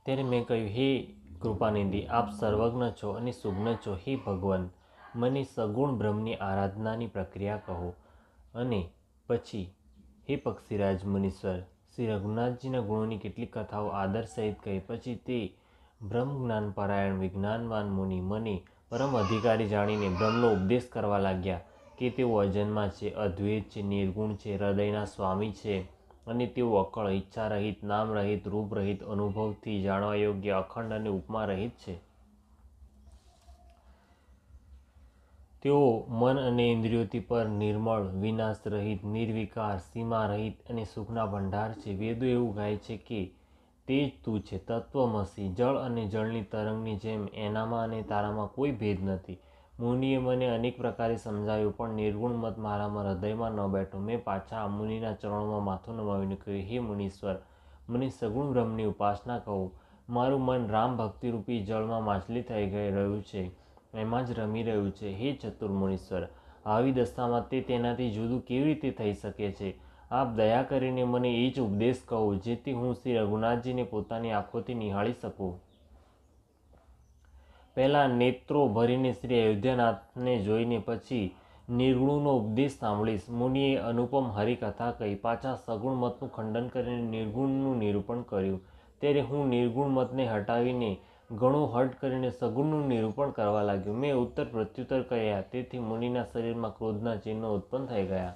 ત્યારે મેં કહ્યું, હે કૃપાનિધિ, આપ સર્વજ્ઞ છો અને સુજ્ઞ છો. હે ભગવાન, મને સગુણ બ્રહ્મની આરાધનાની પ્રક્રિયા કહો. અને પછી હે પક્ષીરાજ મુનીશ્વર, શ્રી રઘુનાથજીના ગુણોની કેટલીક કથાઓ આદર સહિત કહી. પછી તે બ્રહ્મ જ્ઞાનપરાયણ વિજ્ઞાનવાન મુનિ મને પરમ અધિકારી જાણીને બ્રહ્મનો ઉપદેશ કરવા લાગ્યા કે તેઓ અજન્મા છે, અદ્વૈત છે, નિર્ગુણ છે, હૃદયના સ્વામી છે અને તેઓ અકળ, ઈચ્છારહિત, નામરહિત, રૂપરહિત, અનુભવથી જાણવા યોગ્ય, અખંડ અને ઉપમા રહિત છે. તેઓ મન અને ઇન્દ્રિયોથી પર, નિર્મળ, વિનાશ રહિત, નિર્વિકાર, સીમા રહિત અને સુખના ભંડાર છે. વેદો એવું ગાય છે કે તે જ તું છે, તત્વમસી. જળ અને જળની તરંગની જેમ એનામાં અને તારામાં કોઈ ભેદ નથી. મુનિએ મને અનેક પ્રકારે સમજાવ્યું, પણ નિર્ગુણ મત મારામાં હૃદયમાં ન બેઠો. મેં પાછા મુનિના ચરણોમાં માથું નમાવીને કહ્યું, હે મુનીશ્વર, મને સગુણ બ્રહ્મની ઉપાસના કહો. મારું મન રામ ભક્તિરૂપી જળમાં માછલી થઈ રહ્યું છે, એમાં જ રમી રહ્યું છે. હે ચતુર મુનીશ્વર, આવી દશામાં તે તેનાથી જુદું કેવી રીતે થઈ શકે છે? આપ દયા કરીને મને એ જ ઉપદેશ કહો, જેથી હું શ્રી રઘુનાથજીને પોતાની આંખોથી નિહાળી શકું. પહેલાં નેત્રો ભરીને શ્રી અયોધ્યાનાથને જોઈને પછી નિર્ગુણનો ઉપદેશ સાંભળીશ. મુનિએ અનુપમ હરિકથા કહી. પાછા સગુણ મતનું ખંડન કરીને નિર્ગુણનું નિરૂપણ કર્યું. ત્યારે હું નિર્ગુણ મતને હટાવીને ઘણો હઠ કરીને સગુણનું નિરૂપણ કરવા લાગ્યો. મેં ઉત્તર પ્રત્યુત્તર કર્યા, તેથી મુનિના શરીરમાં ક્રોધના ચિહ્નો ઉત્પન્ન થઈ ગયા.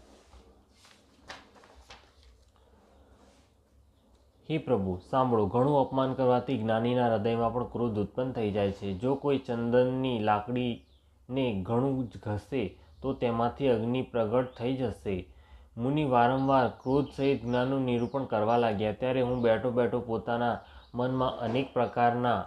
હે પ્રભુ, સાંભળો. ઘણું અપમાન કરવાથી જ્ઞાનીના હૃદયમાં પણ ક્રોધ ઉત્પન્ન થઈ જાય છે. જો કોઈ ચંદનની લાકડીને ઘણું જ ઘસે તો તેમાંથી અગ્નિ પ્રગટ થઈ જશે. મુનિ વારંવાર ક્રોધ સહિત જ્ઞાનનું નિરૂપણ કરવા લાગ્યા. ત્યારે હું બેઠો બેઠો પોતાના મનમાં અનેક પ્રકારના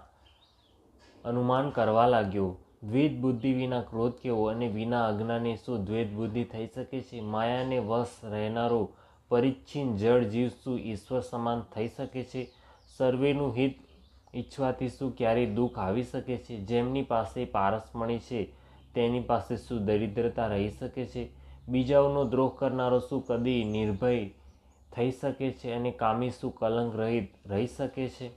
અનુમાન કરવા લાગ્યો. દ્વૈત બુદ્ધિ વિના ક્રોધ કેવો, અને વિના અજ્ઞાને શું દ્વૈત બુદ્ધિ થઈ શકે છે? માયાને વશ રહેનારો પરિચ્છિન્ન જળ જીવ શું ઈશ્વર સમાન થઈ શકે છે? સર્વેનું હિત ઈચ્છવાથી શું ક્યારેય દુઃખ આવી શકે છે? જેમની પાસે પારસમણી છે તેની પાસે શું દરિદ્રતા રહી શકે છે? બીજાઓનો દ્રોહ કરનારો શું કદી નિર્ભય થઈ શકે છે? અને કામી શું કલંક રહિત રહી શકે છે?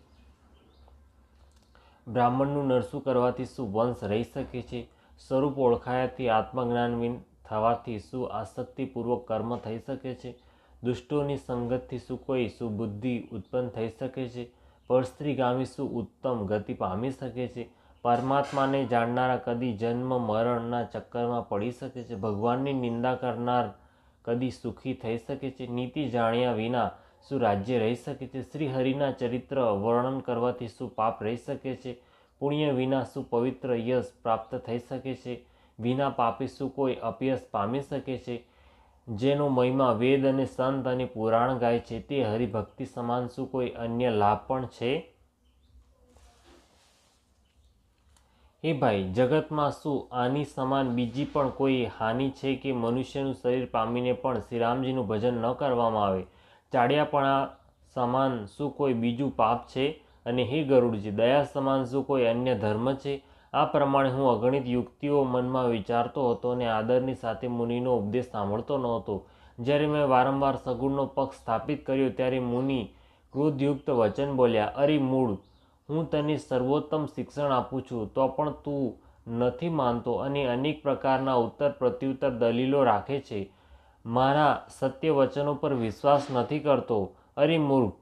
બ્રાહ્મણનું નરસું કરવાથી શું વંશ રહી શકે છે? સ્વરૂપ ઓળખાયાથી આત્મજ્ઞાન થવાથી શું આસક્તિપૂર્વક કર્મ થઈ શકે છે? દુષ્ટોની સંગતથી શું કોઈ સુબુદ્ધિ ઉત્પન્ન થઈ શકે છે? પરસ્ત્રીગામી શું ઉત્તમ ગતિ પામી શકે છે? પરમાત્માને જાણનારા કદી જન્મ મરણના ચક્કરમાં પડી શકે છે? ભગવાનની નિંદા કરનાર કદી સુખી થઈ શકે છે? નીતિ જાણ્યા વિના શું રાજ્ય રહી શકે છે? શ્રી હરિના ચરિત્ર વર્ણન કરવાથી શું પાપ રહી શકે છે? પુણ્ય વિના શું પવિત્ર યશ પ્રાપ્ત થઈ શકે છે? વિના પાપે શું કોઈ અપયશ પામી શકે છે? જેનો મહિમા વેદ અને સંત અને પુરાણ ગાય છે, તે હરિભક્તિ સમાન શું કોઈ અન્ય લાભ પણ છે? હે ભાઈ, જગતમાં શું આની સમાન બીજી પણ કોઈ હાનિ છે કે મનુષ્યનું શરીર પામીને પણ શ્રીરામજીનું ભજન ન કરવામાં આવે? ચાડિયાપણા સમાન શું કોઈ બીજું પાપ છે? અને હે ગરુડજી, દયા સમાન શું કોઈ અન્ય ધર્મ છે? આ પ્રમાણે હું અગણિત યુક્તિઓ મનમાં વિચારતો હતો અને આદરની સાથે મુનિનો ઉપદેશ સાંભળતો નહોતો. જ્યારે મેં વારંવાર સગુણનો પક્ષ સ્થાપિત કર્યો ત્યારે મુનિ ક્રોધયુક્ત વચન બોલ્યા, અરે મૂળ, હું તને સર્વોત્તમ શિક્ષણ આપું છું તો પણ તું નથી માનતો અને અનેક પ્રકારના ઉત્તર પ્રત્યુત્તર દલીલો રાખે છે. મારા સત્ય વચનો પર વિશ્વાસ નથી કરતો. અરે મૂર્ખ,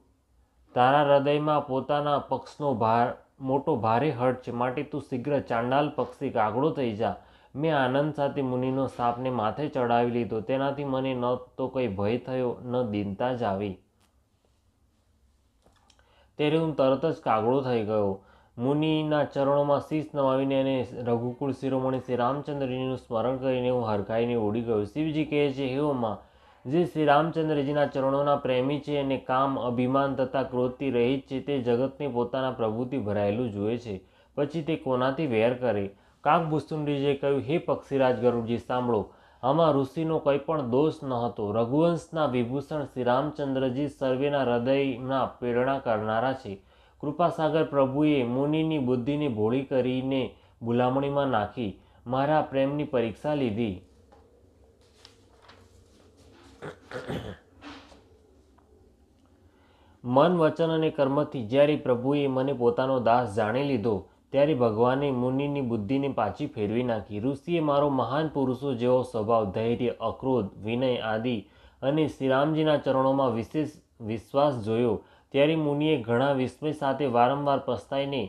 તારા હૃદયમાં પોતાના પક્ષનો મોટો ભારે હઠ છે, માટે તું શીઘ્ર ચાંડાલ પક્ષી કાગડો થઈ જા. મેં આનંદ સાથે મુનિનો શાપને માથે ચડાવી લીધો. તેનાથી મને ન તો કંઈ ભય થયો, ન દીનતા જ આવી. ત્યારે હું તરત જ કાગડો થઈ ગયો. મુનિના ચરણોમાં શીશ નમાવીને અને રઘુકુળ શિરોમણી શ્રી રામચંદ્રજીનું સ્મરણ કરીને હું હરખાઈને ઉડી ગયો. શિવજી કહે છે, હે ઉમા, જે શ્રી રામચંદ્રજીના ચરણોના પ્રેમી છે અને કામ, અભિમાન તથા ક્રોધથી રહિત છે, તે જગતને પોતાના પ્રભુથી ભરાયેલું જુએ છે, પછી તે કોનાથી વેર કરે? કાકભૂષુંડીજીએ કહ્યું, હે પક્ષીરાજ ગરુડજી, સાંભળો. આમાં ઋષિનો કંઈ પણ દોષ ન હતો. રઘુવંશના વિભૂષણ શ્રી રામચંદ્રજી સર્વેના હૃદયના પ્રેરણા કરનારા છે. કૃપાસાગર પ્રભુએ મુનિની બુદ્ધિને ભોળી કરીને ભૂલામણીમાં નાખી મારા પ્રેમની પરીક્ષા લીધી. મન, વચન અને કર્મથી જ્યારે પ્રભુએ મને પોતાનો દાસ જાણી લીધો ત્યારે ભગવાને મુનિની બુદ્ધિને પાછી ફેરવી નાખી. ઋષિએ મારો મહાન પુરુષો જેવો સ્વભાવ, ધૈર્ય, અક્રોધ, વિનય આદિ અને શ્રીરામજીના ચરણોમાં વિશેષ વિશ્વાસ જોયો ત્યારે મુનિએ ઘણા વિસ્મય સાથે વારંવાર પસ્તાઈને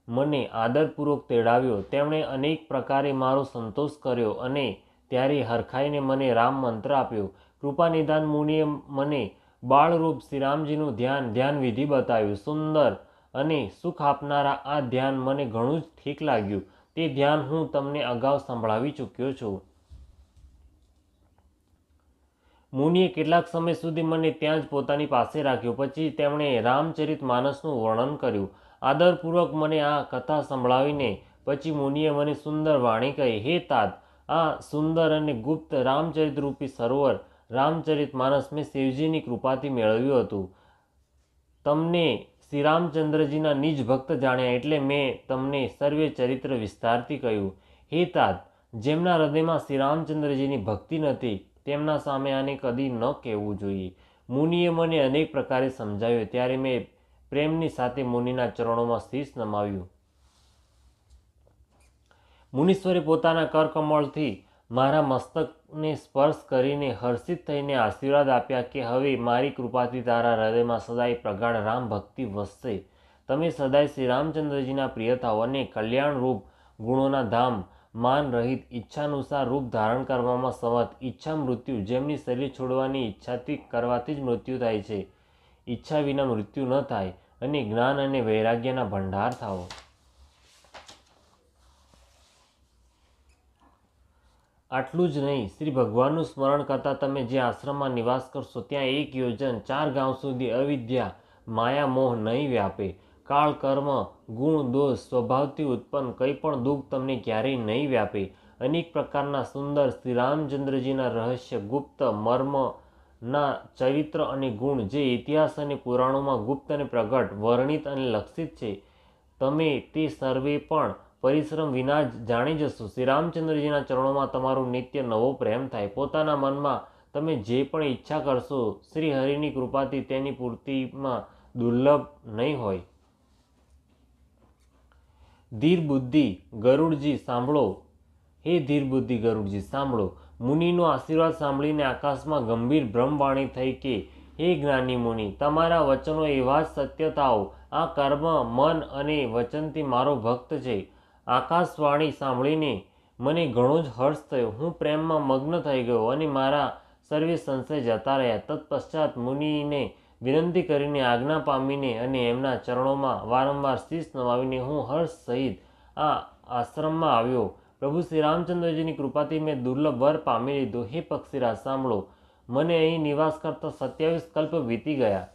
મને આદરપૂર્વક તેડાવ્યો. તેમણે અનેક પ્રકારે મારો સંતોષ કર્યો અને ત્યારે હરખાઈને મને રામ મંત્ર આપ્યો. કૃપાનિધાન મુનિએ મને બાળરૂપ શ્રીરામજીનું ધ્યાન વિધિ બતાવ્યું. સુંદર અને સુખ આપનારા આ ધ્યાન મને ઘણું જ ઠીક લાગ્યું. તે ધ્યાન હું તમને અગાઉ સંભળાવી ચૂક્યો છું. મુનિએ કેટલાક સમય સુધી મને ત્યાં જ પોતાની પાસે રાખ્યો. પછી તેમણે રામચરિત માનસનું વર્ણન કર્યું. આદરપૂર્વક મને આ કથા સંભળાવીને પછી મુનિએ મને સુંદર વાણી કહી, હે તાત, આ સુંદર અને ગુપ્ત રામચરિત રૂપી સરોવર રામચરિત માનસ મેં શિવજીની કૃપાથી મેળવ્યું હતું. તમને શ્રી રામચંદ્રજીના નિજ ભક્ત જાણ્યા એટલે મેં તમને સર્વે ચરિત્ર વિસ્તારથી કહ્યું. હે તાત, જેમના હૃદયમાં શ્રી રામચંદ્રજીની ભક્તિ નથી તેમના સામે આને કદી ન કહેવું જોઈએ. મુનિએ મને અનેક પ્રકારે સમજાવ્યો ત્યારે મેં પ્રેમની સાથે મુનિના ચરણોમાં શીશ નમાવ્યું. મુનીશ્વરે પોતાના કરકમળથી મારા મસ્તકને સ્પર્શ કરીને હર્ષિત થઈને આશીર્વાદ આપ્યા કે હવે મારી કૃપાથી તારા હૃદયમાં સદાય પ્રગાઢ રામ ભક્તિ વસશે. તમે સદાય શ્રી રામચંદ્રજીના પ્રિય થાઓ અને કલ્યાણ રૂપ ગુણોના ધામ માન રહિત ઈચ્છાનુસાર રૂપ ધારણ કરવામાં સમર્થ ઈચ્છા મૃત્યુ, જેમની શરીર છોડવાની ઈચ્છાથી કરવાથી જ મૃત્યુ થાય છે, ઈચ્છા વિના મૃત્યુ ન થાય, અને જ્ઞાન અને વૈરાગ્યના ભંડાર થાઓ. આટલું જ નહીં, શ્રી ભગવાનનું સ્મરણ કરતાં તમે જે આશ્રમમાં નિવાસ કરશો ત્યાં 1 યોજન 4 ગાંવ સુધી અવિદ્યા, માયા, મોહ નહીં વ્યાપે. કાળ, કર્મ, ગુણ, દોષ, સ્વભાવથી ઉત્પન્ન કંઈ પણ દુઃખ તમને ક્યારેય નહીં વ્યાપે. અનેક પ્રકારના સુંદર શ્રી રામચંદ્રજીના રહસ્ય, ગુપ્ત મર્મના ચરિત્ર અને ગુણ જે ઇતિહાસ અને પુરાણોમાં ગુપ્ત અને પ્રગટ, વર્ણિત અને લક્ષિત છે, તમે તે સર્વે પણ પરિશ્રમ વિના જ જાણી જશો. શ્રી રામચંદ્રજીના ચરણોમાં તમારો નિત્ય નવો પ્રેમ થાય. પોતાના મનમાં તમે જે પણ ઈચ્છા કરશો શ્રી હરિની કૃપાથી તેની પૂર્તિમાં દુર્લભ નહીં હોય. ધીર બુદ્ધિ ગરુડજી સાંભળો, હે ધીર બુદ્ધિ ગરુડજી સાંભળો. મુનિનો આશીર્વાદ સાંભળીને આકાશમાં ગંભીર બ્રહ્મવાણી થઈ કે, હે જ્ઞાની મુનિ, તમારા વચનો એવા જ સત્યતાઓ આ કર્મ, મન અને વચનથી મારો ભક્ત છે. આકાશવાણી સાંભળીને મને ઘણો જ હર્ષ થયો. હું પ્રેમમાં મગ્ન થઈ ગયો અને મારા સર્વે સંશય જતા રહ્યા. તત્પશ્ચાત મુનિને વિનંતી કરીને આજ્ઞા પામીને અને એમના ચરણોમાં વારંવાર શીશ નમાવીને હું હર્ષ સહિત આ આશ્રમમાં આવ્યો. પ્રભુ શ્રી રામચંદ્રજીની કૃપાથી મેં દુર્લભ વર પામી લીધો. હે પક્ષીરાજ સાંભળો, મને અહીં નિવાસ કરતા 27 કલ્પ વીતી ગયા.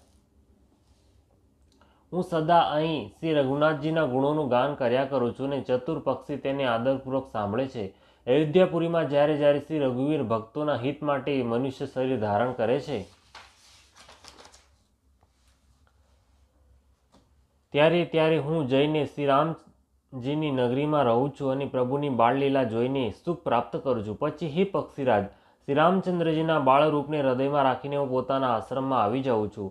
હું સદા અહીં શ્રી રઘુનાથજીના ગુણોનું ગાન કર્યા કરું છું અને ચતુર પક્ષી તેને આદરપૂર્વક સાંભળે છે. અયોધ્યાપુરીમાં જ્યારે જ્યારે શ્રી રઘુવીર ભક્તોના હિત માટે મનુષ્ય શરીર ધારણ કરે છે ત્યારે હું જઈને શ્રી રામજીની નગરીમાં રહું છું અને પ્રભુની બાળલીલા જોઈને સુખ પ્રાપ્ત કરું છું. પછી હે પક્ષીરાજ, શ્રી રામચંદ્રજીના બાળરૂપને હૃદયમાં રાખીને હું પોતાના આશ્રમમાં આવી જાઉં છું.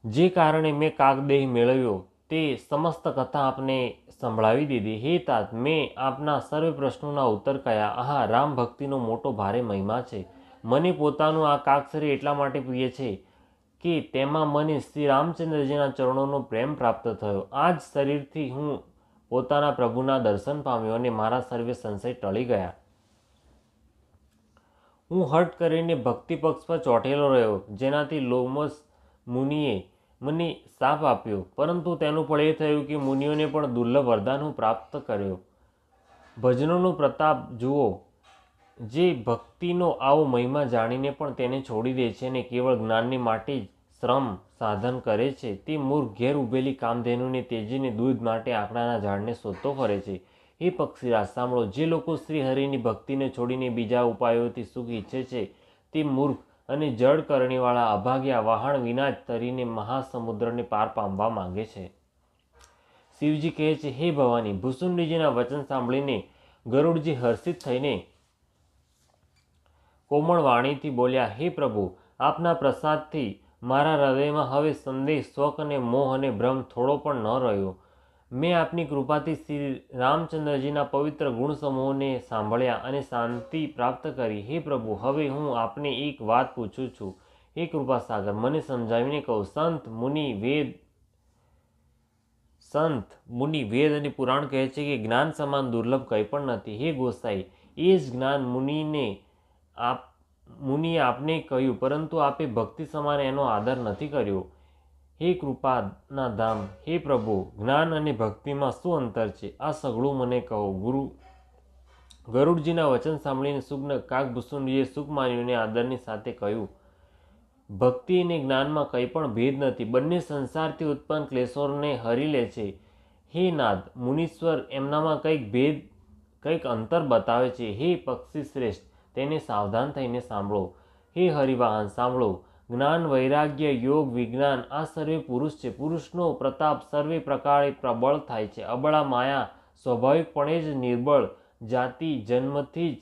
જે કારણે મેં કાગદેહ મેળવ્યો તે સમસ્ત કથા આપને સંભળાવી દીધી. હે તાત, મેં આપના સર્વે પ્રશ્નોના ઉત્તર કહ્યા. આહા, રામ ભક્તિનો મોટો ભારે મહિમા છે. મને પોતાનું આ કાગશરીર એટલા માટે પ્રિય છે કે તેમાં મને શ્રી રામચંદ્રજીના ચરણોનો પ્રેમ પ્રાપ્ત થયો. આ જ શરીરથી હું પોતાના પ્રભુના દર્શન પામ્યો અને મારા સર્વે સંશય ટળી ગયા. હું હઠ કરીને ભક્તિ પક્ષ પર ચોંટેલો રહ્યો, જેનાથી લોમસ મુનિએ મને શાપ આપ્યો, પરંતુ તેનું ફળ એ થયું કે મુનિઓને પણ દુર્લભ વરદાન હું પ્રાપ્ત કર્યો. ભજનોનો પ્રતાપ જુઓ. જે ભક્તિનો આવો મહિમા જાણીને પણ તેને છોડી દે છે અને કેવળ જ્ઞાનની માટે જ શ્રમ સાધન કરે છે, તે મૂર્ખ ઘેર ઉભેલી કામધેનુને તેજીને દૂધ માટે આંકડાના ઝાડને શોધતો ફરે છે. હે પક્ષીરાજ સાંભળો, જે લોકો શ્રી હરિની ભક્તિને છોડીને બીજા ઉપાયોથી સુખ ઈચ્છે છે તે મૂર્ખ અને જડ કરણીવાળા અભાગ્યા વહાણ વિના જ તરીને મહાસમુદ્રને પાર પામવા માંગે છે. શિવજી કહે છે, હે ભવાની, ભુસુંડીજીના વચન સાંભળીને ગરુડજી હર્ષિત થઈને કોમળ વાણીથી બોલ્યા, હે પ્રભુ, આપના પ્રસાદથી મારા હૃદયમાં હવે સંદેહ, શોક અને મોહ અને ભ્રમ થોડો પણ ન રહ્યો. મેં આપની કૃપાથી શ્રી રામચંદ્રજીના પવિત્ર ગુણ સમૂહને સાંભળ્યા અને શાંતિ પ્રાપ્ત કરી. હે પ્રભુ, હવે હું આપને એક વાત પૂછું છું. હે કૃપાસાગર, મને સમજાવીને કહો. સંત મુનિ વેદ અને પુરાણ કહે છે કે જ્ઞાન સમાન દુર્લભ કંઈ પણ નથી. હે ગોસાઈ, એ જ જ્ઞાન મુનિએ આપને કહ્યું, પરંતુ આપે ભક્તિ સમાન એનો આદર નથી કર્યો. હે કૃપાના ધામ, હે પ્રભુ, જ્ઞાન અને ભક્તિમાં શું અંતર છે? આ સઘળું મને કહો. ગરુડજીના વચન સાંભળીને સુગ્ન કાગભૂષુંડીએ સુખ માન્યું અને આદરની સાથે કહ્યું, ભક્તિ અને જ્ઞાનમાં કંઈ પણ ભેદ નથી. બંને સંસારથી ઉત્પન્ન ક્લેશોને હરી લે છે. હે નાદ, મુનીશ્વર એમનામાં કંઈક અંતર બતાવે છે. હે પક્ષી શ્રેષ્ઠ, તેને સાવધાન થઈને સાંભળો. હે હરિવાહન, સાંભળો. જ્ઞાન, વૈરાગ્ય, યોગ, વિજ્ઞાન આ સર્વે પુરુષ છે. પુરુષનો પ્રતાપ સર્વે પ્રકારે પ્રબળ થાય છે. અબળા માયા સ્વાભાવિકપણે જ નિર્બળ જાતિ જન્મથી જ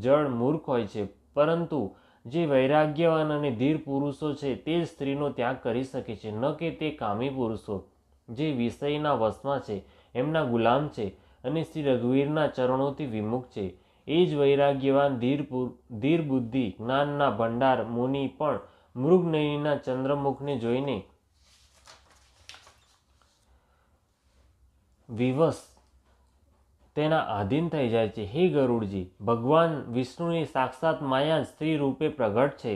જડ મૂર્ખ હોય છે. પરંતુ જે વૈરાગ્યવાન અને ધીર પુરુષો છે તે જ સ્ત્રીનો ત્યાગ કરી શકે છે, ન કે તે કામી પુરુષો જે વિષયના વશમાં છે, એમના ગુલામ છે અને શ્રી રઘુવીરના ચરણોથી વિમુખ છે. એ જ વૈરાગ્યવાન ધીર બુદ્ધિ જ્ઞાનના ભંડાર મુનિ પણ મૃગનયનીના ચંદ્રમુખને જોઈને વિવશ તેના આધીન થઈ જાય છે. હે ગરુડજી, ભગવાન વિષ્ણુની સાક્ષાત માયા સ્ત્રી રૂપે પ્રગટ છે.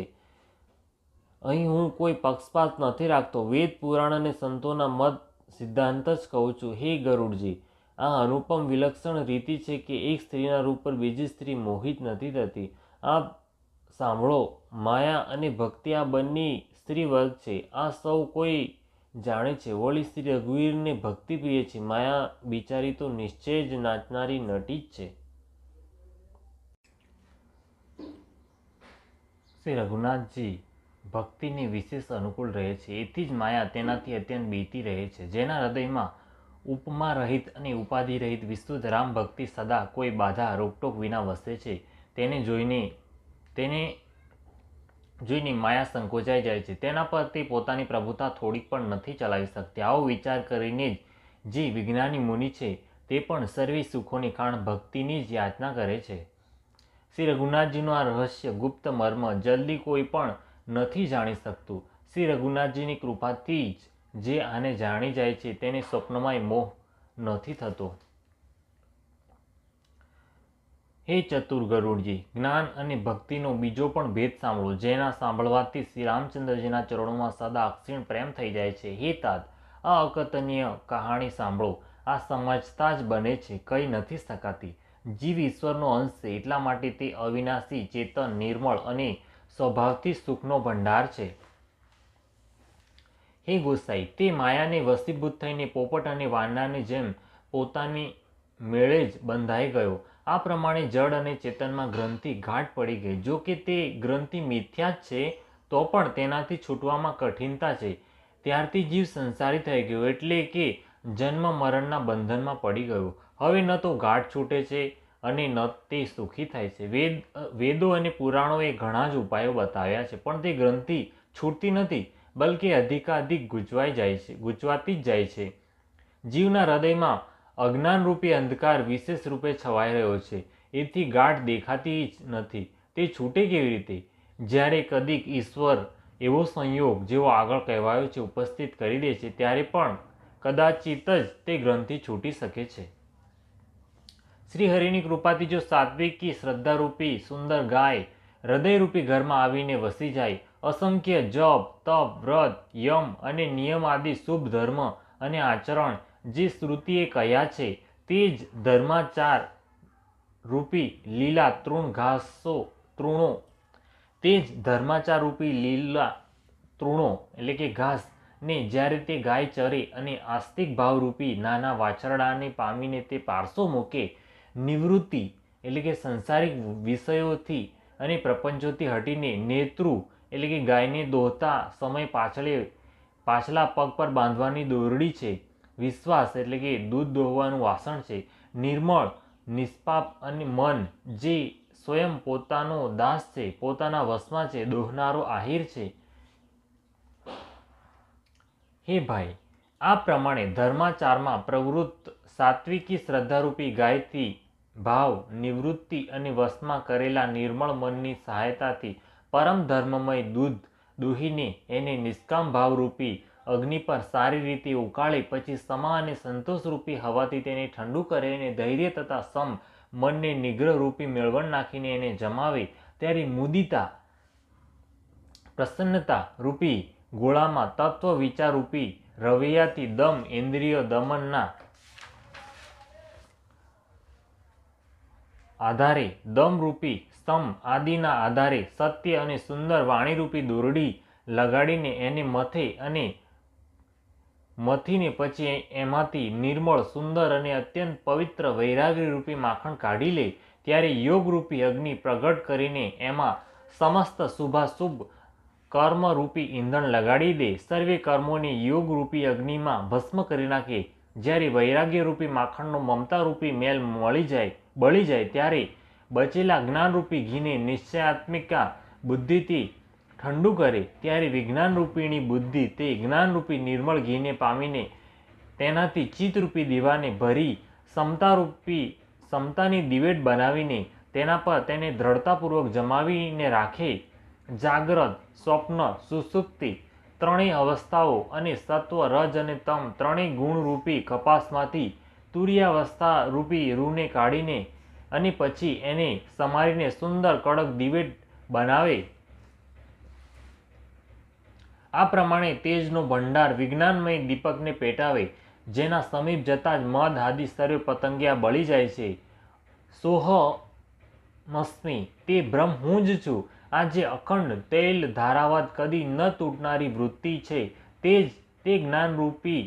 અહીં હું કોઈ પક્ષપાત નથી રાખતો. વેદ, પુરાણ અને સંતોના મત સિદ્ધાંત જ કહું છું. હે ગરુડજી, આ અનુપમ વિલક્ષણ રીતિ છે કે એક સ્ત્રીના રૂપ પર બીજી સ્ત્રી મોહિત નથી થતી. આ સાંભળો, માયા અને ભક્તિ આ બંને સ્ત્રી વર્ગ છે. આ સૌ કોઈ જાણે છે. વળી શ્રી રઘુવીરને ભક્તિ પ્રિય છે. માયા બિચારી તો નિશ્ચય જ નાચનારી નટી જ છે. શ્રી રઘુનાથજી ભક્તિને વિશેષ અનુકૂળ રહે છે. એથી જ માયા તેનાથી અત્યંત બીતી રહે છે. જેના હૃદયમાં ઉપમા રહિત અને ઉપાધિ રહિત વિશુદ્ધ રામ ભક્તિ સદા કોઈ બાધા રોકટોક વિના વસે છે, તેને જોઈને માયા સંકોચાઈ જાય છે. તેના પર તે પોતાની પ્રભુતા થોડીક પણ નથી ચલાવી શકતી. આવો વિચાર કરીને જ જે વિજ્ઞાની મુનિ છે તે પણ સર્વે સુખોની ખાણ ભક્તિની જ યાચના કરે છે. શ્રી રઘુનાથજીનું આ રહસ્ય ગુપ્ત મર્મ જલ્દી કોઈ પણ નથી જાણી શકતું. શ્રી રઘુનાથજીની કૃપાથી જ જે આને જાણી જાય છે તેને સ્વપ્નમાંય મોહ નથી થતો. હે ચતુર ગરુડજી, જ્ઞાન અને ભક્તિનો બીજો પણ ભેદ સાંભળો, જેના સાંભળવાથી શ્રી રામચંદ્રજીના ચરણોમાં સદા અક્ષીણ પ્રેમ થઈ જાય છે. હે તાત, આ અકથનીય કહાણી સાંભળો. આ સમજતા જ બને છે, કહી નથી શકાતી. જીવ ઈશ્વરનો અંશ છે, એટલા માટે તે અવિનાશી, ચેતન, નિર્મળ અને સ્વભાવથી સુખનો ભંડાર છે. હે ગોસાઈ, તે માયાને વશીભૂત થઈને પોપટ અને વાંદરાની જેમ પોતાની મેળે જ બંધાઈ ગયો. આ પ્રમાણે જડ અને ચેતનમાં ગ્રંથિ ગાંઠ પડી ગઈ. જો કે તે ગ્રંથિ મિથ્યા જ છે તો પણ તેનાથી છૂટવામાં કઠિનતા છે. ત્યારથી જીવ સંસારી થઈ ગયો, એટલે કે જન્મ મરણના બંધનમાં પડી ગયો. હવે ન તો ગાંઠ છૂટે છે અને ન તે સુખી થાય છે. વેદો અને પુરાણોએ ઘણા જ ઉપાયો બતાવ્યા છે, પણ તે ગ્રંથિ છૂટતી નથી, બલકે અધિકાધિક ગૂંચવાતી જ જાય છે. જીવના હૃદયમાં અજ્ઞાનરૂપી અંધકાર વિશેષ રૂપે છવાઈ રહ્યો છે. એથી ગાંઠ દેખાતી જ નથી. તે છૂટે કેવી રીતે? જ્યારે કદીક ઈશ્વર એવો સંયોગ, જેવો આગળ કહેવાયો છે, ઉપસ્થિત કરી દે છે, ત્યારે પણ કદાચિત જ તે ગ્રંથિ છૂટી શકે છે. શ્રી હરિની કૃપાથી જો સાત્વિકી શ્રદ્ધારૂપી સુંદર ગાય હૃદયરૂપી ઘરમાં આવીને વસી જાય, અસંખ્ય જપ, તપ, વ્રત, યમ અને નિયમ આદિ શુભ ધર્મ અને આચરણ જે શ્રુતિએ કહ્યા છે, તે જ ધર્માચાર રૂપી લીલા તૃણો એટલે કે ઘાસ ને જ્યારે તે ગાય ચરે અને આસ્તિક ભાવરૂપી નાના વાછરડાને પામીને તે પારસો મૂકે, નિવૃત્તિ એટલે કે સંસારિક વિષયોથી અને પ્રપંચોથી હટીને નેતૃ એટલે કે ગાયને દોહતા સમય પાછલા પગ પર બાંધવાની દોરડી છે, વિશ્વાસ એટલે કે દૂધ દોહવાનું વાસણ છે, નિર્મળ નિષ્પાપ અને મન જે સ્વયં પોતાનો દાસ છે, પોતાના વશમાં છે, દોહનારો આહિર છે, હે ભાઈ, આ પ્રમાણે ધર્માચારમાં પ્રવૃત્ત સાત્વિકી શ્રદ્ધારૂપી ગાયથી ભાવ નિવૃત્તિ અને વશમાં કરેલા નિર્મળ મનની સહાયતાથી પરમ ધર્મમય દૂધ દુહીને એને નિષ્કામ ભાવરૂપી અગ્નિ પર સારી રીતે ઉકાળી પછી સમા અને સંતોષરૂપી હવાથી તેને ઠંડુ કરે અને ધૈર્ય તથા સમ મનને નિગ્રહરૂપી મેળવણ નાખીને એને જમાવે ત્યારે મુદિતા પ્રસન્નતા રૂપી ગોળામાં તત્વ વિચારરૂપી રવૈયાથી દમ ઇન્દ્રિય દમનના આધારે દમરૂપી સ્તંભ આદિના આધારે સત્ય અને સુંદર વાણીરૂપી દોરડી લગાડીને એને મથે અને મથીને પછી એમાંથી નિર્મળ સુંદર અને અત્યંત પવિત્ર વૈરાગ્યરૂપી માખણ કાઢી લે ત્યારે યોગરૂપી અગ્નિ પ્રગટ કરીને એમાં સમસ્ત શુભાશુભ કર્મરૂપી ઈંધણ લગાડી દે. સર્વે કર્મોને યોગરૂપી અગ્નિમાં ભસ્મ કરી નાખે. જ્યારે વૈરાગ્યરૂપી માખણનો મમતારૂપી મેલ બળી જાય ત્યારે બચેલા જ્ઞાનરૂપી ઘીને નિશ્ચયાત્મિકા બુદ્ધિથી ઠંડુ કરે ત્યારે વિજ્ઞાનરૂપીણી બુદ્ધિ તે જ્ઞાનરૂપી નિર્મળ ઘીને પામીને તેનાથી ચિત્તરૂપી દીવાને ભરી સમતાની દિવેટ બનાવીને તેના પર તેને દ્રઢતાપૂર્વક જમાવીને રાખે. જાગ્રત, સ્વપ્ન, સુષુપ્તિ ત્રણેય અવસ્થાઓ અને સત્વ રજ અને તમ ત્રણેય ગુણરૂપી કપાસમાંથી તુર્યાવસ્થા રૂપી રૂને કાઢીને અને પછી એને સમારીને સુંદર કડક દિવેટ બનાવે. આ પ્રમાણે તેજનો ભંડાર વિજ્ઞાનમય દીપકને પેટાવે જેના સમીપ જતા જ મદ આદિ સર્વે પતંગિયા બળી જાય છે. સોહમસ્મી તે બ્રહ્મ હું જ છું. આ જે અખંડ તૈલ ધારાવત કદી ન તૂટનારી વૃત્તિ છે તે જ તે જ્ઞાનરૂપી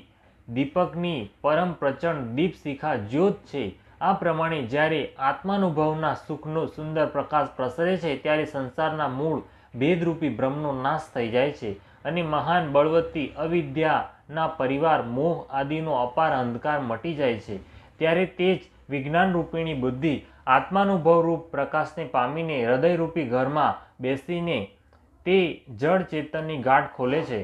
દીપકની પરમ પ્રચંડ દીપશિખા જ્યોત છે. આ પ્રમાણે જ્યારે આત્માનુભવના સુખનો સુંદર પ્રકાશ પ્રસરે છે ત્યારે સંસારના મૂળ ભેદરૂપી બ્રહ્મનો નાશ થઈ જાય છે અને મહાન બળવતી અવિદ્યાના પરિવાર મોહ આદિનો અપાર અંધકાર મટી જાય છે. ત્યારે તે જ વિજ્ઞાનરૂપિણી બુદ્ધિ આત્માનુભવરૂપ પ્રકાશને પામીને હૃદયરૂપી ઘરમાં બેસીને તે જળ ચેતનની ગાંઠ ખોલે છે.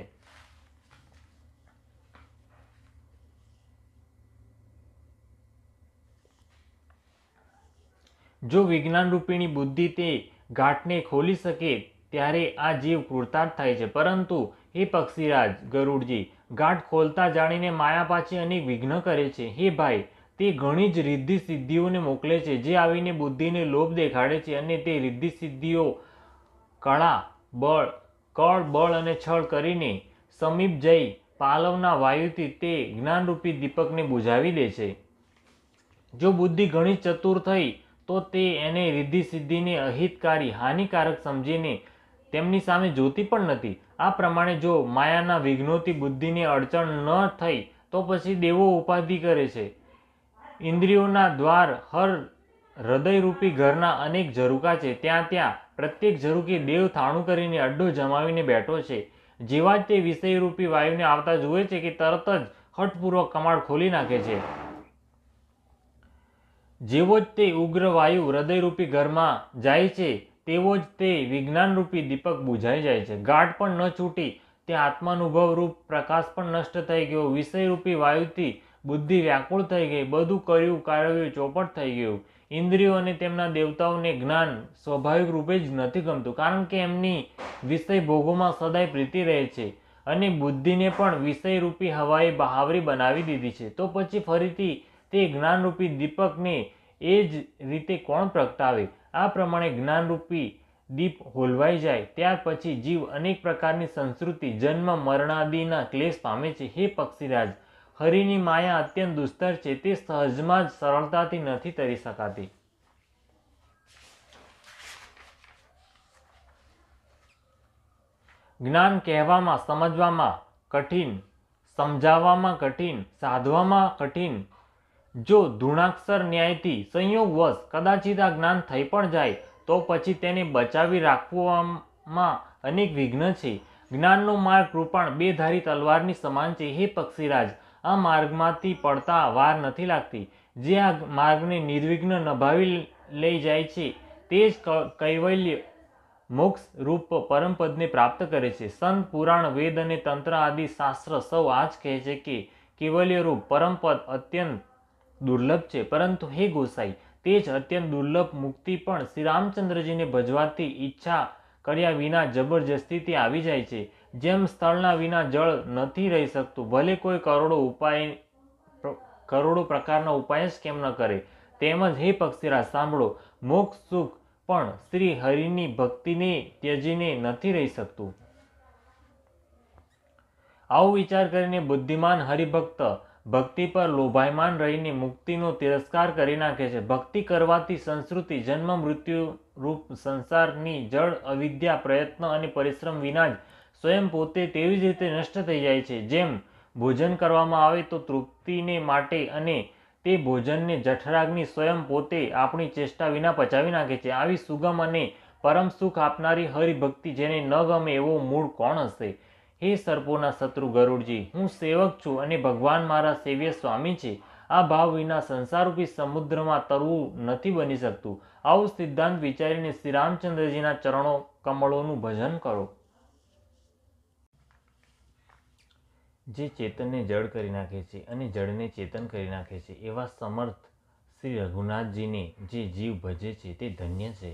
જો વિજ્ઞાનરૂપિણી બુદ્ધિ તે ગાંઠને ખોલી શકે ત્યારે આ જીવ કૃતાર્થ થાય છે. પરંતુ હે પક્ષીરાજ ગરુડજી, ગાંઠ ખોલતા જાણીને માયા પાછી અનેક વિઘ્ન કરે છે. હે ભાઈ, તે ઘણી જ રિદ્ધિ સિદ્ધિઓને મોકલે છે જે આવીને બુદ્ધિને લોભ દેખાડે છે અને તે રિદ્ધિ સિદ્ધિઓ કળ બળ અને છળ કરીને સમીપ જઈ પાલવના વાયુથી તે જ્ઞાનરૂપી દીપકને બુઝાવી દે છે. જો બુદ્ધિ ઘણી ચતુર થઈ તો તે એને રિદ્ધિ સિદ્ધિને અહિતકારી હાનિકારક સમજીને તેમની સામે જોતી પણ નથી. આ પ્રમાણે જો માયાના વિઘ્નોથી બુદ્ધિને અડચણ ન થઈ તો પછી દેવો ઉપાધિ કરે છે. ઇન્દ્રિયોના દ્વાર હૃદયરૂપી ઘરના અનેક ઝરૂકા છે. ત્યાં પ્રત્યેક ઝરૂકે દેવ થાણું કરીને અડ્ડો જમાવીને બેઠો છે. જેવા જ તે વિષયરૂપી વાયુને આવતા જુએ છે કે તરત જ હઠપૂર્વક કમાડ ખોલી નાખે છે. જેવો જ તે ઉગ્ર વાયુ હૃદયરૂપી ઘરમાં જાય છે તેવો જ તે વિજ્ઞાનરૂપી દીપક બુઝાઈ જાય છે. ગાંઠ પણ ન છૂટી તે આત્માનુભવરૂપ પ્રકાશ પણ નષ્ટ થઈ ગયો. વિષયરૂપી વાયુથી બુદ્ધિ વ્યાકુળ થઈ ગઈ. બધું કર્યું કાઢવ્યું ચોપટ થઈ ગયું. ઇન્દ્રિયો અને તેમના દેવતાઓને જ્ઞાન સ્વાભાવિક રૂપે જ નથી ગમતું કારણ કે એમની વિષય ભોગોમાં સદાય પ્રીતિ રહે છે અને બુદ્ધિને પણ વિષયરૂપી હવાએ બહાવરી બનાવી દીધી છે. તો પછી ફરીથી તે જ્ઞાનરૂપી દીપકને એ જ રીતે કોણ પ્રગટાવે? આ પ્રમાણે જ્ઞાનરૂપી દીપ હોલવાઈ જાય ત્યાર પછી જીવ અનેક પ્રકારની સંસ્કૃતિ જન્મ મરણાદિના ક્લેશ પામે છે. હે પક્ષીરાજ, હરિની માયા અત્યંત દુસ્તર છે. તે સહજમાં જ સરળતાથી નથી તરી શકાતી. જ્ઞાન કહેવામાં સમજવામાં કઠિન, સમજાવવામાં કઠિન, સાધવામાં કઠિન. જો ધૂણાક્ષર ન્યાયથી સંયોગવશ કદાચિત આ જ્ઞાન થઈ પણ જાય તો પછી તેને બચાવી રાખવામાં અનેક વિઘ્ન છે. જ્ઞાનનો માર્ગ કૃપાણ બે ધારી તલવારની સમાન છે. હે પક્ષીરાજ, આ માર્ગમાંથી પડતા વાર નથી લાગતી. જે આ માર્ગને નિર્વિઘ્ન નભાવી લઈ જાય છે તે જ કૈવલ્ય મોક્ષ રૂપ પરમપદને પ્રાપ્ત કરે છે. સંત, પુરાણ, વેદ અને તંત્ર આદિ શાસ્ત્ર સૌ આ જ કહે છે કે કેવલ્ય રૂપ પરમપદ અત્યંત દુર્લભ છે. પરંતુ હે ગોસાઈ, તે જ અત્યંત દુર્લભ મુક્તિ પણ શ્રી રામચંદ્રજીને ભજવાથી ઈચ્છા કર્યા વિના જબરજસ્તીથી આવી જાય છે. જેમ સ્થળના વિના જળ નથી રહી શકતું, ભલે કોઈ કરોડો પ્રકારના ઉપાય જ કેમ ન કરે, તેમજ હે પક્ષીરાજ સાંભળો, મોક્ષ સુખ પણ શ્રી હરિની ભક્તિને ત્યજીને નથી રહી શકતું. આવો વિચાર કરીને બુદ્ધિમાન હરિભક્ત ભક્તિ પર લોભાયમાન રહીને મુક્તિનો તિરસ્કાર કરી નાખે છે. ભક્તિ કરવાથી સંસ્કૃતિ, જન્મ મૃત્યુ રૂપ સંસારની જળ અવિદ્યા પ્રયત્ન અને પરિશ્રમ વિના જ સ્વયં પોતે તેવી જ રીતે નષ્ટ થઈ જાય છે. જેમ ભોજન કરવામાં આવે તો તૃપ્તિને માટે અને તે ભોજનને જઠરાગ્નિ સ્વયં પોતે આપણી ચેષ્ટા વિના પચાવી નાખે છે. આવી સુગમ અને પરમ સુખ આપનારી હરિભક્તિ જેને ન ગમે એવો મૂળ કોણ હશે? હે સર્પોના શત્રુ ગરુડજી, હું સેવક છું અને ભગવાન મારા સેવ્ય સ્વામી છે. આ ભાવ વિના સંસારરૂપી સમુદ્રમાં તરવું નથી બની શકતું. આવું સિદ્ધાંત વિચારીને શ્રી રામચંદ્રજીના ચરણો કમળોનું ભજન કરો. જે ચેતનને જડ કરી નાખે છે અને જડને ચેતન કરી નાખે છે, એવા સમર્થ શ્રી રઘુનાથજીને જે જીવ ભજે છે તે ધન્ય છે.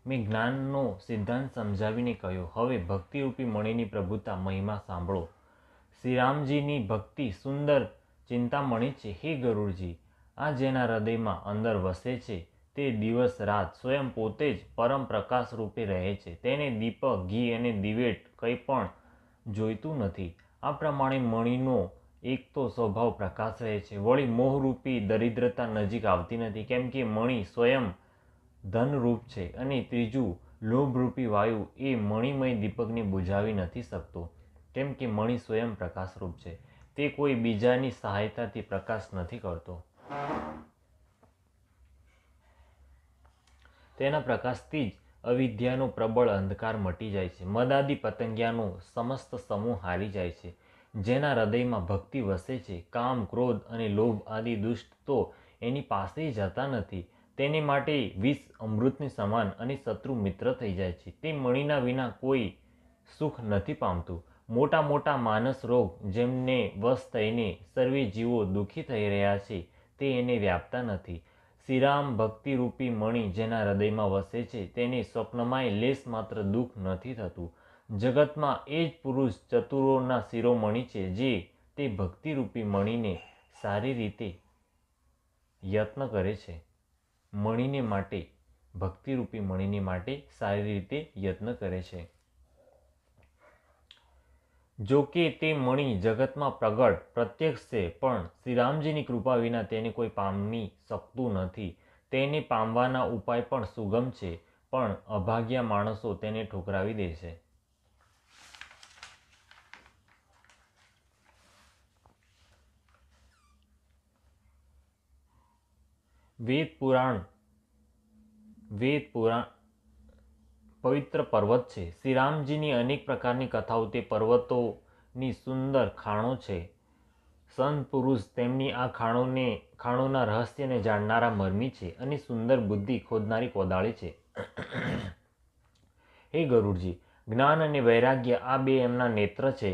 મેં જ્ઞાનનો સિદ્ધાંત સમજાવીને કહ્યો. હવે ભક્તિરૂપી મણીની પ્રભુતા મહિમા સાંભળો. શ્રીરામજીની ભક્તિ સુંદર ચિંતામણી છે. હે ગરુડજી, આ જેના હૃદયમાં અંદર વસે છે તે દિવસ રાત સ્વયં પોતે જ પરમ પ્રકાશ રૂપે રહે છે. તેને દીપક, ઘી અને દિવેટ કંઈ પણ જોઈતું નથી. આ પ્રમાણે મણીનો એક તો સ્વભાવ પ્રકાશ રહે છે, વળી મોહરૂપી દરિદ્રતા નજીક આવતી નથી, કેમ કે મણી સ્વયં ધનરૂપ છે, અને ત્રીજું લોભરૂપી વાયુ એ મણિમય દીપકને બુઝાવી નથી શકતો, કેમ કે મણી સ્વયં પ્રકાશરૂપ છે. તે કોઈ બીજાની સહાયતાથી પ્રકાશ નથી કરતો. તેના પ્રકાશથી જ અવિદ્યાનો પ્રબળ અંધકાર મટી જાય છે. મદાદી પતંગિયાનો સમસ્ત સમૂહ હારી જાય છે. જેના હૃદયમાં ભક્તિ વસે છે, કામ, ક્રોધ અને લોભ આદિ દુષ્ટ તો એની પાસે જતા નથી. તેને માટે વિષ અમૃતની સમાન અને શત્રુ મિત્ર થઈ જાય છે. તે મણીના વિના કોઈ સુખ નથી પામતું. મોટા મોટા માનસ રોગ જેમને વશ થઈને સર્વે જીવો દુઃખી થઈ રહ્યા છે, તે એને વ્યાપતા નથી. શ્રીરામ ભક્તિરૂપી મણી જેના હૃદયમાં વસે છે, તેને સ્વપ્નમાંય લેશ માત્ર દુઃખ નથી થતું. જગતમાં એ જ પુરુષ ચતુરોના શિરોમણી છે, જે તે ભક્તિરૂપી મણીને સારી રીતે યત્ન કરે છે. મણીને માટે, ભક્તિરૂપી મણીને માટે સારી રીતે યત્ન કરે છે. જો કે તે મણી જગતમાં પ્રગટ પ્રત્યક્ષ છે, પણ શ્રીરામજીની કૃપા વિના તેને કોઈ પામી શકતું નથી. તેને પામવાના ઉપાય પણ સુગમ છે, પણ અભાગ્યા માણસો તેને ઠુકરાવી દે છે. વેદ પુરાણ પવિત્ર પર્વત છે. શ્રીરામજીની અનેક પ્રકારની કથાઓ તે પર્વતોની સુંદર ખાણો છે. સંત પુરુષ તેમની આ ખાણોના રહસ્યને જાણનારા મર્મી છે, અને સુંદર બુદ્ધિ ખોદનારી કોદાળી છે. હે ગરુડજી, જ્ઞાન અને વૈરાગ્ય આ બે એમના નેત્ર છે.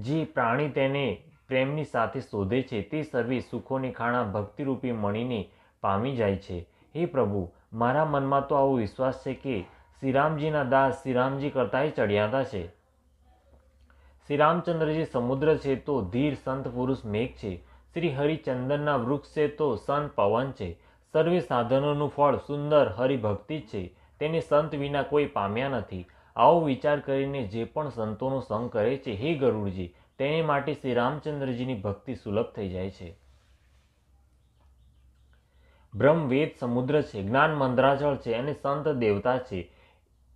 જે પ્રાણી તેને પ્રેમની સાથે શોધે છે, તે સર્વે સુખોની ખાણા ભક્તિરૂપી મણીને પામી જાય છે. હે પ્રભુ, મારા મનમાં તો આવો વિશ્વાસ છે કે શ્રીરામજીના દાસ શ્રીરામજી કરતાંય ચડિયાતા છે. શ્રીરામચંદ્રજી સમુદ્ર છે તો ધીર સંત પુરુષ મેઘ છે. શ્રી હરિચંદનના વૃક્ષ છે તો સંત પવન છે. સર્વે સાધનોનું ફળ સુંદર હરિભક્તિ જ છે. તેને સંત વિના કોઈ પામ્યા નથી. આવો વિચાર કરીને જે પણ સંતોનો સંગ કરે છે, હે ગરુડજી, તેને માટે શ્રી રામચંદ્રજીની ભક્તિ સુલભ થઈ જાય છે. બ્રહ્મ વેદ સમુદ્ર છે, જ્ઞાન મંદરાચળ છે, અને સંત દેવતા છે.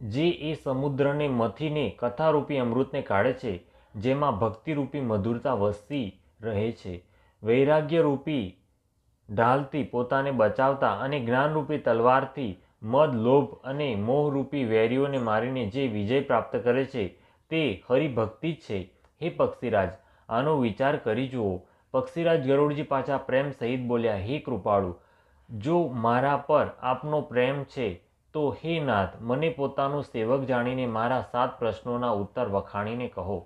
જે એ સમુદ્રને મથીને કથારૂપી અમૃતને કાઢે છે, જેમાં ભક્તિરૂપી મધુરતા વસી રહે છે. વૈરાગ્યરૂપી ઢાલથી પોતાને બચાવતા અને જ્ઞાનરૂપી તલવારથી મદ, લોભ અને મોહરૂપી વેરીઓને મારીને જે વિજય પ્રાપ્ત કરે છે, તે હરિભક્તિ જ છે. હે પક્ષીરાજ, આનો વિચાર કરી જુઓ. પક્ષીરાજ ગરુડજી પાછા પ્રેમ સહિત બોલ્યા, હે કૃપાળુ, જો મારા પર આપનો પ્રેમ છે તો હે નાથ, મને પોતાનો સેવક જાણીને મારા 7 પ્રશ્નોના ઉત્તર વખાણીને કહો.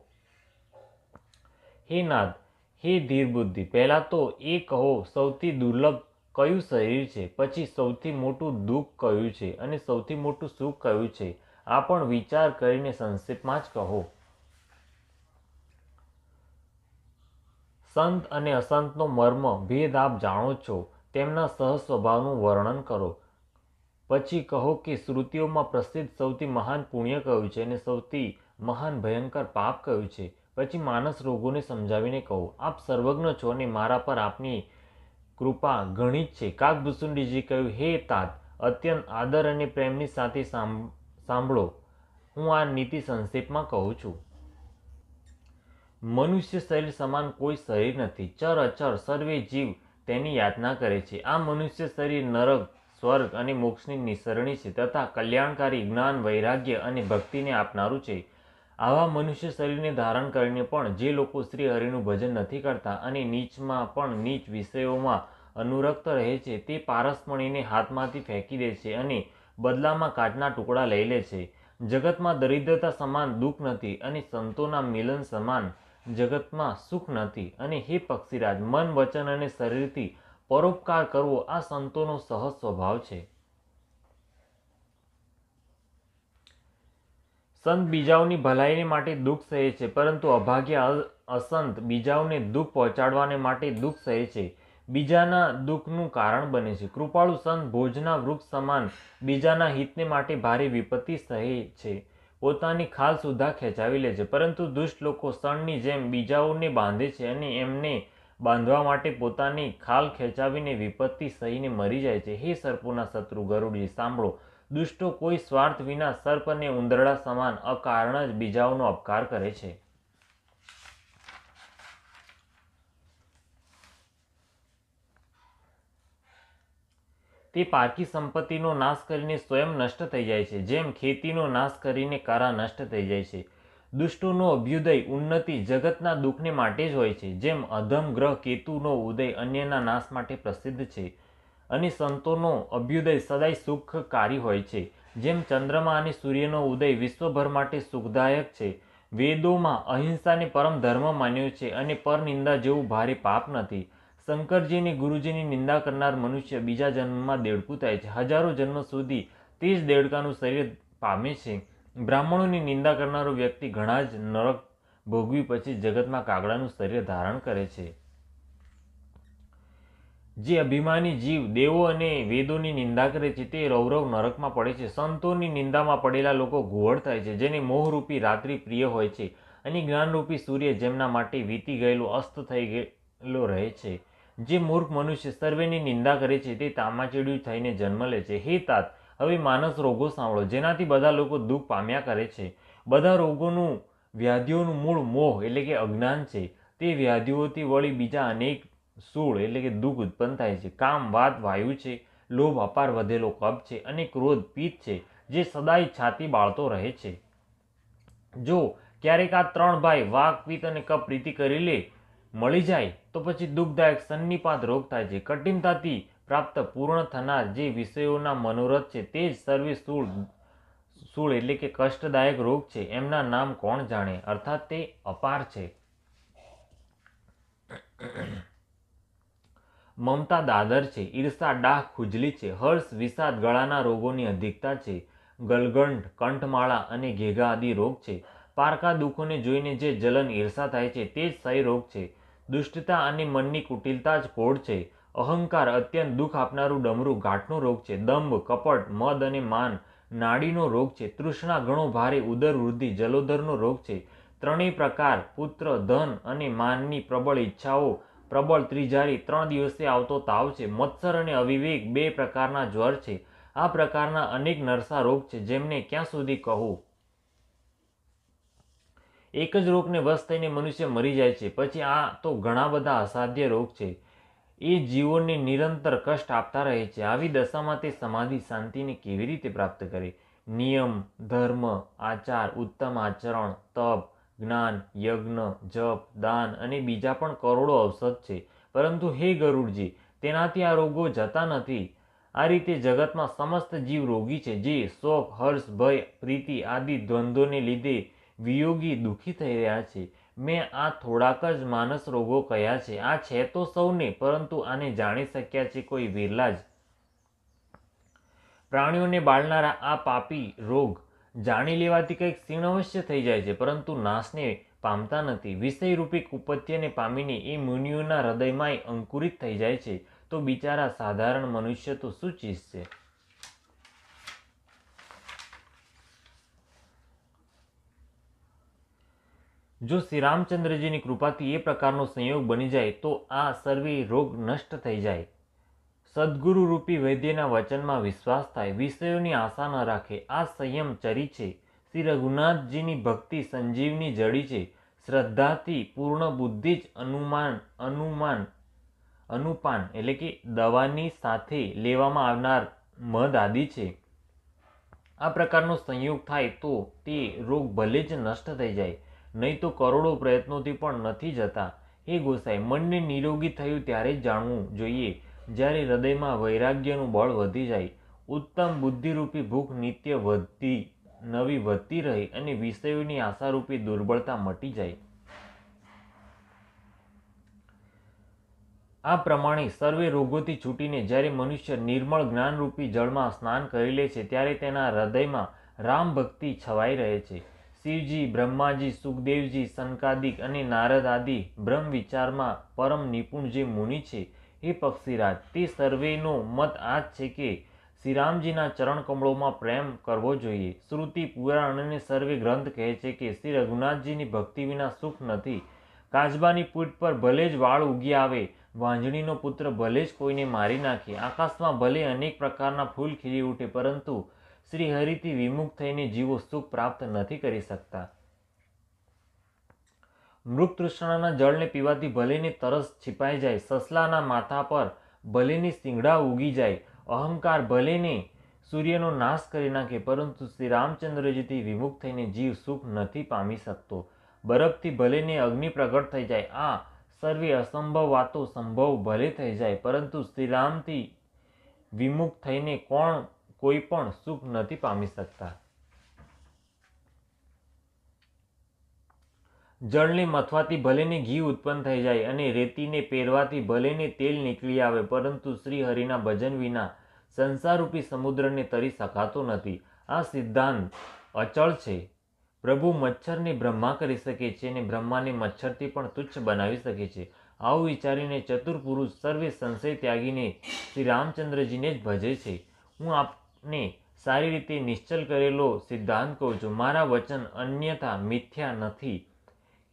હે નાથ, હે ધીર બુદ્ધિ, પહેલાં તો એ કહો, સૌથી દુર્લભ કયું શરીર છે? પછી સૌથી મોટું દુઃખ કયું છે અને સૌથી મોટું સુખ કયું છે? આ પણ વિચાર કરીને સંક્ષેપમાં જ કહો. સંત અને અસંતનો મર્મ ભેદ આપ જાણો છો, તેમના સહજ સ્વભાવનું વર્ણન કરો. પછી કહો કે શ્રુતિઓમાં પ્રસિદ્ધ સૌથી મહાન પુણ્ય કયું છે અને સૌથી મહાન ભયંકર પાપ કયું છે. પછી માનસ રોગોને સમજાવીને કહો. આપ સર્વજ્ઞ છો અને મારા પર આપની કૃપા ઘણી જ છે. કાકભૂષુંડીજી કહ્યું, હે તાત, અત્યંત આદર અને પ્રેમની સાથે સાંભળો. હું આ નીતિ સંક્ષેપમાં કહું છું. મનુષ્ય શરીર સમાન કોઈ શરીર નથી. ચર અચર સર્વે જીવ તેની યાતના કરે છે. આ મનુષ્ય શરીર નરક, સ્વર્ગ અને મોક્ષની નિસરણી છે તથા કલ્યાણકારી જ્ઞાન, વૈરાગ્ય અને ભક્તિને આપનારું છે. આવા મનુષ્ય શરીરને ધારણ કરીને પણ જે લોકો શ્રી હરિનું ભજન નથી કરતા અને નીચમાં પણ નીચ વિષયોમાં અનુરક્ત રહે છે, તે પારસમણીને હાથમાંથી ફેંકી દે છે અને બદલામાં કાચના ટુકડા લઈ લે છે. જગતમાં દરિદ્રતા સમાન દુઃખ નથી અને સંતોના મિલન સમાન જગતમાં સુખ નથી. અને હે પક્ષીરાજ, મન, વચન અને શરીરથી પરોપકાર કરવો આ સંતોનો સહજ સ્વભાવ છે. સંત બીજાઓની ભલાઈને માટે દુઃખ સહે છે, પરંતુ અભાગ્ય અસંત બીજાઓને દુઃખ પહોંચાડવાને માટે દુઃખ સહે છે, બીજાના દુઃખનું કારણ બને છે. કૃપાળુ સંત ભોજના વૃક્ષ સમાન બીજાના હિતને માટે ભારે વિપત્તિ સહે છે, પોતાની ખાલ સુદ્ધા ખેંચાવી લે છે, પરંતુ દુષ્ટ લોકો શણની જેમ બીજાઓને બાંધે છે અને એમને બાંધવા માટે પોતાની ખાલ ખેંચાવીને વિપત્તિ સહીને મરી જાય છે. હે સર્પોના શત્રુ ગરુડજી, સાંભળો. દુષ્ટો કોઈ સ્વાર્થ વિના સર્પ અને ઉંદરડા સમાન અકારણ જ બીજાઓનો અપકાર કરે છે. તે પારકી સંપત્તિનો નાશ કરીને સ્વયં નષ્ટ થઈ જાય છે, જેમ ખેતીનો નાશ કરીને કરા નષ્ટ થઈ જાય છે. દુષ્ટોનો અભ્યુદય ઉન્નતિ જગતના દુઃખને માટે જ હોય છે, જેમ અધમ ગ્રહ કેતુનો ઉદય અન્યના નાશ માટે પ્રસિદ્ધ છે. અને સંતોનો અભ્યુદય સદાય સુખકારી હોય છે, જેમ ચંદ્રમા અને સૂર્યનો ઉદય વિશ્વભર માટે સુખદાયક છે. વેદોમાં અહિંસાને પરમ ધર્મ માન્યો છે અને પરનિંદા જેવું ભારે પાપ નથી. શંકરજી અને ગુરુજીની નિંદા કરનાર મનુષ્ય બીજા જન્મમાં દેડકું થાય છે. હજારો જન્મ સુધી તે જ દેડકાનું શરીર પામે છે. બ્રાહ્મણોની નિંદા કરનારો વ્યક્તિ ઘણા જ નરક ભોગવી પછી જગતમાં કાગડાનું શરીર ધારણ કરે છે. જે અભિમાની જીવ દેવો અને વેદોની નિંદા કરે છે તે રૌરવ નરકમાં પડે છે. સંતોની નિંદામાં પડેલા લોકો ઘુવડ થાય છે, જેને મોહરૂપી રાત્રિ પ્રિય હોય છે અને જ્ઞાનરૂપી સૂર્ય જેમના માટે વીતી ગયેલો અસ્ત થઈ ગયેલો રહે છે. જે મૂર્ખ મનુષ્ય સર્વેની નિંદા કરે છે તે તામાચીડિયું થઈને જન્મ લે છે. હે તાત, હવે માનસ રોગો સાંભળો, જેનાથી બધા લોકો દુઃખ પામ્યા કરે છે. બધા રોગોનું, વ્યાધિઓનું મૂળ મોહ એટલે કે અજ્ઞાન છે. તે વ્યાધિઓથી વળી બીજા અનેક સૂળ એટલે કે દુઃખ ઉત્પન્ન થાય છે. કામ વાત વાયુ છે, લોભ અપાર વધેલો કપ છે અને ક્રોધ પિત્ત છે, જે સદાય છાતી બાળતો રહે છે. જો ક્યારેક આ 3 ભાઈ વાક, પિત્ત અને કપ પ્રીતિ કરી લે મળી જાય તો પછી દુઃખદાયક સન્નિપાત રોગ થાય છે. કઠિનતાથી પ્રાપ્ત પૂર્ણ થનાર જે વિષયોના મનોરથ છે તે જ સર્વે સૂળ એટલે કે કષ્ટદાયક રોગ છે. એમના નામ કોણ જાણે, અર્થાત તે અપાર છે. મમતા દાદર છે, ઈર્ષા ડાહ ખુજલી છે, હર્ષ વિષાદ ગળાના રોગોની અધિકતા છે, ગલગંઠ, કંઠમાળા અને ઘેઘા આદિ રોગ છે. પારકા દુઃખોને જોઈને જે જલન ઈર્ષા થાય છે તે જ ક્ષય રોગ છે. દુષ્ટતા અને મનની કુટિલતા જ કોઢ છે. અહંકાર અત્યંત દુઃખ આપનારું ડમરું ગાંઠનો રોગ છે. દંભ, કપટ, મદ અને માન નાડીનો રોગ છે. તૃષ્ણા ઘણો ભારે ઉદર વૃદ્ધિ જલોદરનો રોગ છે. ત્રણેય પ્રકાર પુત્ર, ધન અને માનની પ્રબળ ઈચ્છાઓ પ્રબળ ત્રિજારી 3 દિવસે આવતો તાવ છે. મત્સર અને અવિવેક 2 પ્રકારના જ્વર છે. આ પ્રકારના અનેક નરસા રોગ છે, જેમને ક્યાં સુધી કહું. એક જ રોગને વશ થઈને મનુષ્ય મરી જાય છે. પછી આ તો ઘણા બધા અસાધ્ય રોગ છે, એ જીવોને નિરંતર કષ્ટ આપતા રહે છે. આવી દશામાં તે સમાધિ શાંતિને કેવી રીતે પ્રાપ્ત કરે? નિયમ, ધર્મ, આચાર, ઉત્તમ આચરણ, તપ, જ્ઞાન, યજ્ઞ, જપ, દાન અને બીજા પણ કરોડો ઔષધ છે. પરંતુ હે ગરુડજી, તેનાથી આ રોગો જતા નથી. આ રીતે જગતમાં સમસ્ત જીવ રોગી છે, જે શોક, હર્ષ, ભય, પ્રીતિ આદિ દ્વંદ્વોને લીધે વિયોગી દુઃખી થઈ રહ્યા છે. મેં આ થોડાક જ માનસ રોગો કહ્યા છે. આ છે તો સૌને, પરંતુ આને જાણી શક્યા છે કોઈ વિરલા જ. પ્રાણીઓને બાળનારા આ પાપી રોગ જાણી લેવાથી કંઈક ક્ષીણ અવશ્ય થઈ જાય છે, પરંતુ નાશને પામતા નથી. વિષયરૂપી કુપથ્યને પામીને એ મુનિઓના હૃદયમાંય અંકુરિત થઈ જાય છે, તો બિચારા સાધારણ મનુષ્ય તો શું ચીજ છે? જો શ્રી રામચંદ્રજીની કૃપાથી એ પ્રકારનો સંયોગ બની જાય તો આ સર્વે રોગ નષ્ટ થઈ જાય. સદગુરુ રૂપી વૈદ્યના વચનમાં વિશ્વાસ થાય, વિષયોની આશા ન રાખે. આ સંયમ ચરી છે. શ્રી રઘુનાથજીની ભક્તિ સંજીવની જડી છે. શ્રદ્ધાથી પૂર્ણ બુદ્ધિ જ અનુપાન એટલે કે દવાની સાથે લેવામાં આવનાર મધ આદિ છે. આ પ્રકારનો સંયોગ થાય તો તે રોગ ભલે જ નષ્ટ થઈ જાય, નહીં તો કરોડો પ્રયત્નોથી પણ નથી જતા. હે ગોસાઈ, મનને નિરોગી થયું ત્યારે જ જાણવું જોઈએ, જ્યારે હૃદયમાં વૈરાગ્યનું બળ વધી જાય, ઉત્તમ બુદ્ધિરૂપી ભૂખ નિત્ય નવી વધતી રહે અને વિષયોની આશારૂપી દુર્બળતા મટી જાય. આ પ્રમાણે સર્વે રોગોથી છૂટીને જ્યારે મનુષ્ય નિર્મળ જ્ઞાનરૂપી જળમાં સ્નાન કરી લે છે, ત્યારે તેના હૃદયમાં રામ ભક્તિ છવાઈ રહે છે. શિવજી, બ્રહ્માજી, સુખદેવજી, સનકાદિક અને નારદ આદિ બ્રહ્મ વિચારમાં પરમ નિપુણ જે મુનિ છે, હે પક્ષીરાજ, તે સર્વેનો મત આ જ છે કે શ્રીરામજીના ચરણ કમળોમાં પ્રેમ કરવો જોઈએ. શ્રુતિ, પુરાણ અને સર્વે ગ્રંથ કહે છે કે શ્રી રઘુનાથજીની ભક્તિ વિના સુખ નથી. કાચબાની પીઠ પર ભલે જ વાળ ઉગી આવે, વાંજણીનો પુત્ર ભલે જ કોઈને મારી નાખે, આકાશમાં ભલે અનેક પ્રકારના ફૂલ ખીલી ઉઠે, પરંતુ શ્રી હરિથી વિમુખ થઈને જીવો સુખ પ્રાપ્ત નથી કરી શકતા. મૃગ તૃષ્ણાના જળને પીવાથી ભલેને તરસ छिपाઈ જાય, સસલાના માથા પર ભલેને સિંગડા ઉગી જાય, અહંકાર ભલેને સૂર્યનો નાશ કરી નાખે, પરંતુ શ્રી રામચંદ્રજીથી વિમુખ થઈને જીવ સુખ નથી પામી શકતો. બરફથી ભલેને અગ્નિ પ્રગટ થઈ જાય, આ સર્વે અસંભવ વાતો સંભવ ભલે થઈ જાય, પરંતુ શ્રીરામથી વિમુખ થઈને કોઈ પણ સુખ નથી પામી શકતા. જળને મથવાથી ભલેને ઘી ઉત્પન્ન થઈ જાય અને રેતીને પેરવાથી ભલેને તેલ નીકળી આવે, પરંતુ શ્રી હરિના ભજન વિના સંસારરૂપી સમુદ્રને તરી શકાતો નથી. આ સિદ્ધાંત અચળ છે. પ્રભુ મચ્છરને બ્રહ્મા કરી શકે છે અને બ્રહ્માને મચ્છરથી પણ તુચ્છ બનાવી શકે છે. આવું વિચારીને ચતુર પુરુષ સર્વે સંશય ત્યાગીને શ્રી રામચંદ્રજીને જ ભજે છે. હું આપને સારી રીતે નિશ્ચલ કરેલો સિદ્ધાંત કહું છું. મારા વચન અન્યથા મિથ્યા નથી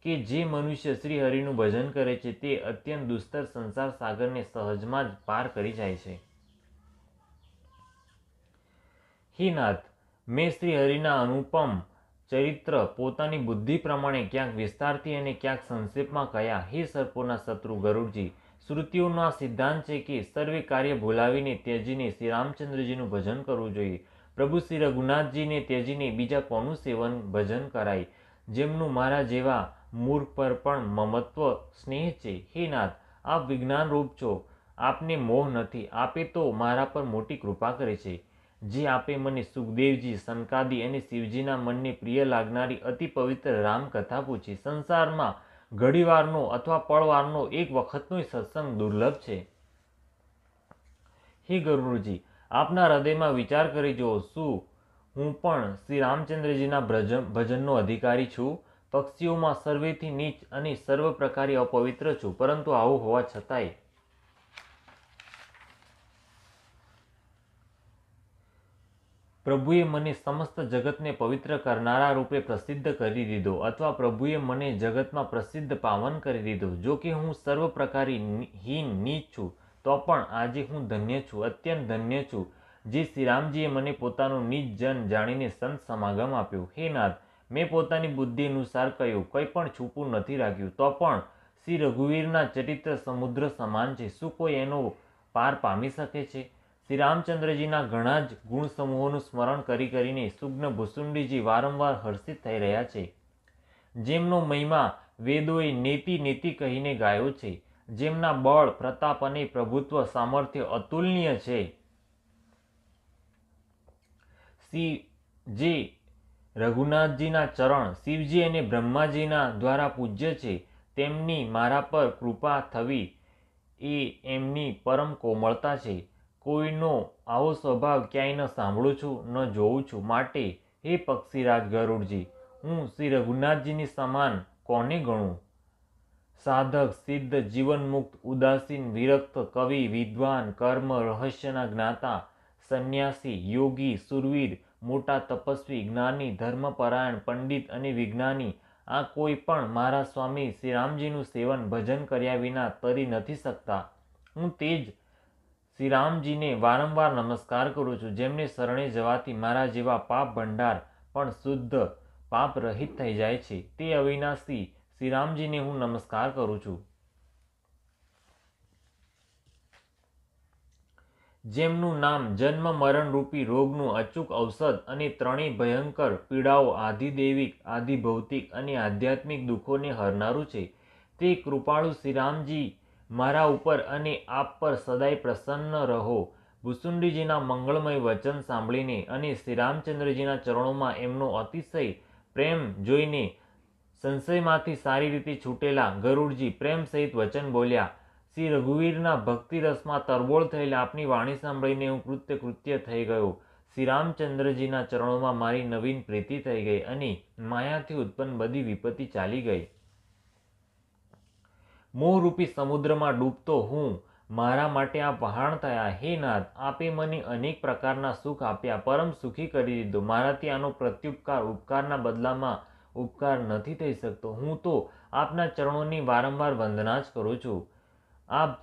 કે જે મનુષ્ય શ્રી હરિનું ભજન કરે છે તે અત્યંત દુસ્તર સંસાર સાગરને સહજમાં જ પાર કરી જાય છે. હે નાથ, મેં શ્રી હરિના અનુપમ ચરિત્ર પોતાની બુદ્ધિ પ્રમાણે ક્યાંક વિસ્તારથી અને ક્યાંક સંક્ષેપમાં કહ્યા. હે સર્પોના શત્રુ ગરુડજી, શ્રુતિઓનો આ સિદ્ધાંત છે કે સર્વે કાર્ય ભૂલાવીને ત્યજીને શ્રી રામચંદ્રજીનું ભજન કરવું જોઈએ. પ્રભુ શ્રી રઘુનાથજીને ત્યજીને બીજા કોનું સેવન ભજન કરાય, જેમનું મારા જેવા મૂર્ખ પર પણ મમત્વ સ્નેહ છે. હે નાથ, આપ વિજ્ઞાન રૂપ છો, આપને મોહ નથી. આપે તો મારા પર મોટી કૃપા કરી છે, જે આપે મને સુખદેવજી, સનકાદી અને શિવજીના મનને પ્રિય લાગનારી અતિ પવિત્ર રામકથા પૂછી. સંસારમાં ઘડીવારનો અથવા પળવારનો એક વખતનો સત્સંગ દુર્લભ છે. હે ગરુડજી, આપના હૃદયમાં વિચાર કરી જુઓ, શું હું પણ શ્રી રામચંદ્રજીના ભજનનો અધિકારી છું? પક્ષીઓમાં સર્વેથી નીચ અને સર્વ પ્રકારે અપવિત્ર છું, પરંતુ આવું હોવા છતાંય પ્રભુએ મને સમસ્ત જગતને પવિત્ર કરનારા રૂપે પ્રસિદ્ધ કરી દીધો, અથવા પ્રભુએ મને જગતમાં પ્રસિદ્ધ પાવન કરી દીધો. જો કે હું સર્વ પ્રકારે હીન નીચ છું, તો પણ આજે હું ધન્ય છું, અત્યંત ધન્ય છું, જે શ્રીરામજીએ મને પોતાનું નિજ જન જાણીને સંત સમાગમ આપ્યો. હે નાથ, મેં પોતાની બુદ્ધિ અનુસાર કહ્યું, કંઈ પણ છૂપું નથી રાખ્યું. તો પણ શ્રી રઘુવીરના ચરિત્ર સમુદ્ર સમાન છે, શું કોઈ એનો પાર પામી શકે છે? શ્રી રામચંદ્રજીના ઘણા જ ગુણ સમૂહોનું સ્મરણ કરી કરીને સુગ્ન ભુસુંડીજી વારંવાર હર્ષિત થઈ રહ્યા છે. જેમનો મહિમા વેદોએ નેતિ નેતિ કહીને ગાયો છે, જેમના બળ, પ્રતાપ અને પ્રભુત્વ સામર્થ્ય અતુલનીય છે, જે રઘુનાથજીના ચરણ શિવજી અને બ્રહ્માજીના દ્વારા પૂજ્ય છે, તેમની મારા પર કૃપા થવી એ એમની પરમ કોમળતા છે. કોઈનો આવો સ્વભાવ ક્યાંય ન સાંભળું છું, ન જોઉં છું. માટે હે પક્ષીરાજ ગરુડજી, હું શ્રી રઘુનાથજીની સમાન કોને ગણું? સાધક, સિદ્ધ, જીવનમુક્ત, ઉદાસીન, વિરક્ત, કવિ, વિદ્વાન, કર્મ રહસ્યના જ્ઞાતા, સંન્યાસી, યોગી, સુરવીર, મોટા તપસ્વી, જ્ઞાની, ધર્મપરાયણ, પંડિત અને વિજ્ઞાની, આ કોઈ પણ મારા સ્વામી શ્રીરામજીનું સેવન ભજન કર્યા વિના તરી નથી શકતા. હું તે જ શ્રીરામજીને વારંવાર નમસ્કાર કરું છું, જેમને શરણે જવાથી મારા જેવા પાપ ભંડાર પણ શુદ્ધ પાપ રહિત થઈ જાય છે. તે અવિનાશી શ્રીરામજીને હું નમસ્કાર કરું છું, જેમનું નામ જન્મ મરણ રૂપી રોગનું અચૂક ઔષધ અને ત્રણેય ભયંકર પીડાઓ આધિદૈવિક, આધિભૌતિક અને આધ્યાત્મિક દુઃખોને હરનારું છે. તે કૃપાળુ શ્રીરામજી મારા ઉપર અને આપ પર સદાય પ્રસન્ન રહો. ભુસુંડીજીના મંગળમય વચન સાંભળીને અને શ્રીરામચંદ્રજીના ચરણોમાં એમનો અતિશય પ્રેમ જોઈને સંશયમાંથી સારી રીતે છૂટેલા ગરુડજી પ્રેમ સહિત વચન બોલ્યા. શ્રી રઘુવીરના ભક્તિરસમાં તરબોળ થયેલા આપની વાણી સાંભળીને હું કૃત્ય થઈ ગયો. શ્રીરામચંદ્રજીના ચરણોમાં મારી નવીન પ્રીતિ થઈ ગઈ અને માયાથી ઉત્પન્ન બધી વિપત્તિ ચાલી ગઈ. મોહરૂપી સમુદ્રમાં ડૂબતો હું મારા માટે આપ વહાણ થયા. હે નાથ, આપે મને અનેક પ્રકારના સુખ આપ્યા, પરમ સુખી કરી દીધો. મારાથી આનો પ્રત્યુપકાર ઉપકારના બદલામાં ઉપકાર નથી થઈ શકતો. હું તો આપના ચરણોની વારંવાર વંદના જ કરું છું. આપ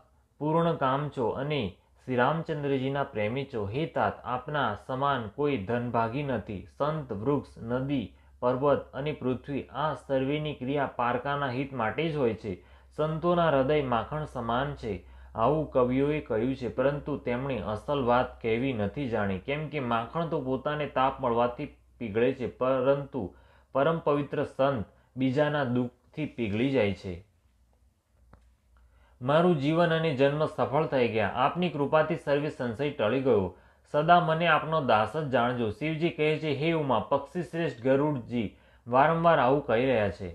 પૂર્ણ કામ છો અને શ્રી રામચંદ્રજીના પ્રેમી છો. હે તાત, આપના સમાન કોઈ ધનભાગી નથી. સંત, વૃક્ષ, નદી, પર્વત અને પૃથ્વી આ સર્વેની ક્રિયા પારકાના હિત માટે જ હોય છે. સંતોના હૃદય માખણ સમાન છે, આવું કવિઓએ કહ્યું છે, પરંતુ તેમણે અસલ વાત કહેવી નથી જાણી. કેમ કે માખણ તો પોતાને તાપ મળવાથી પીગળે છે, પરંતુ પરમ પવિત્ર સંત બીજાના દુઃખથી પીગળી જાય છે. મારું જીવન અને જન્મ સફળ થઈ ગયા. આપની કૃપાથી સર્વે સંશય ટળી ગયો. સદા મને આપનો દાસ જ જાણજો. શિવજી કહે છે, હે ઉમા, પક્ષી શ્રેષ્ઠ ગરુડજી વારંવાર આવું કહી રહ્યા છે.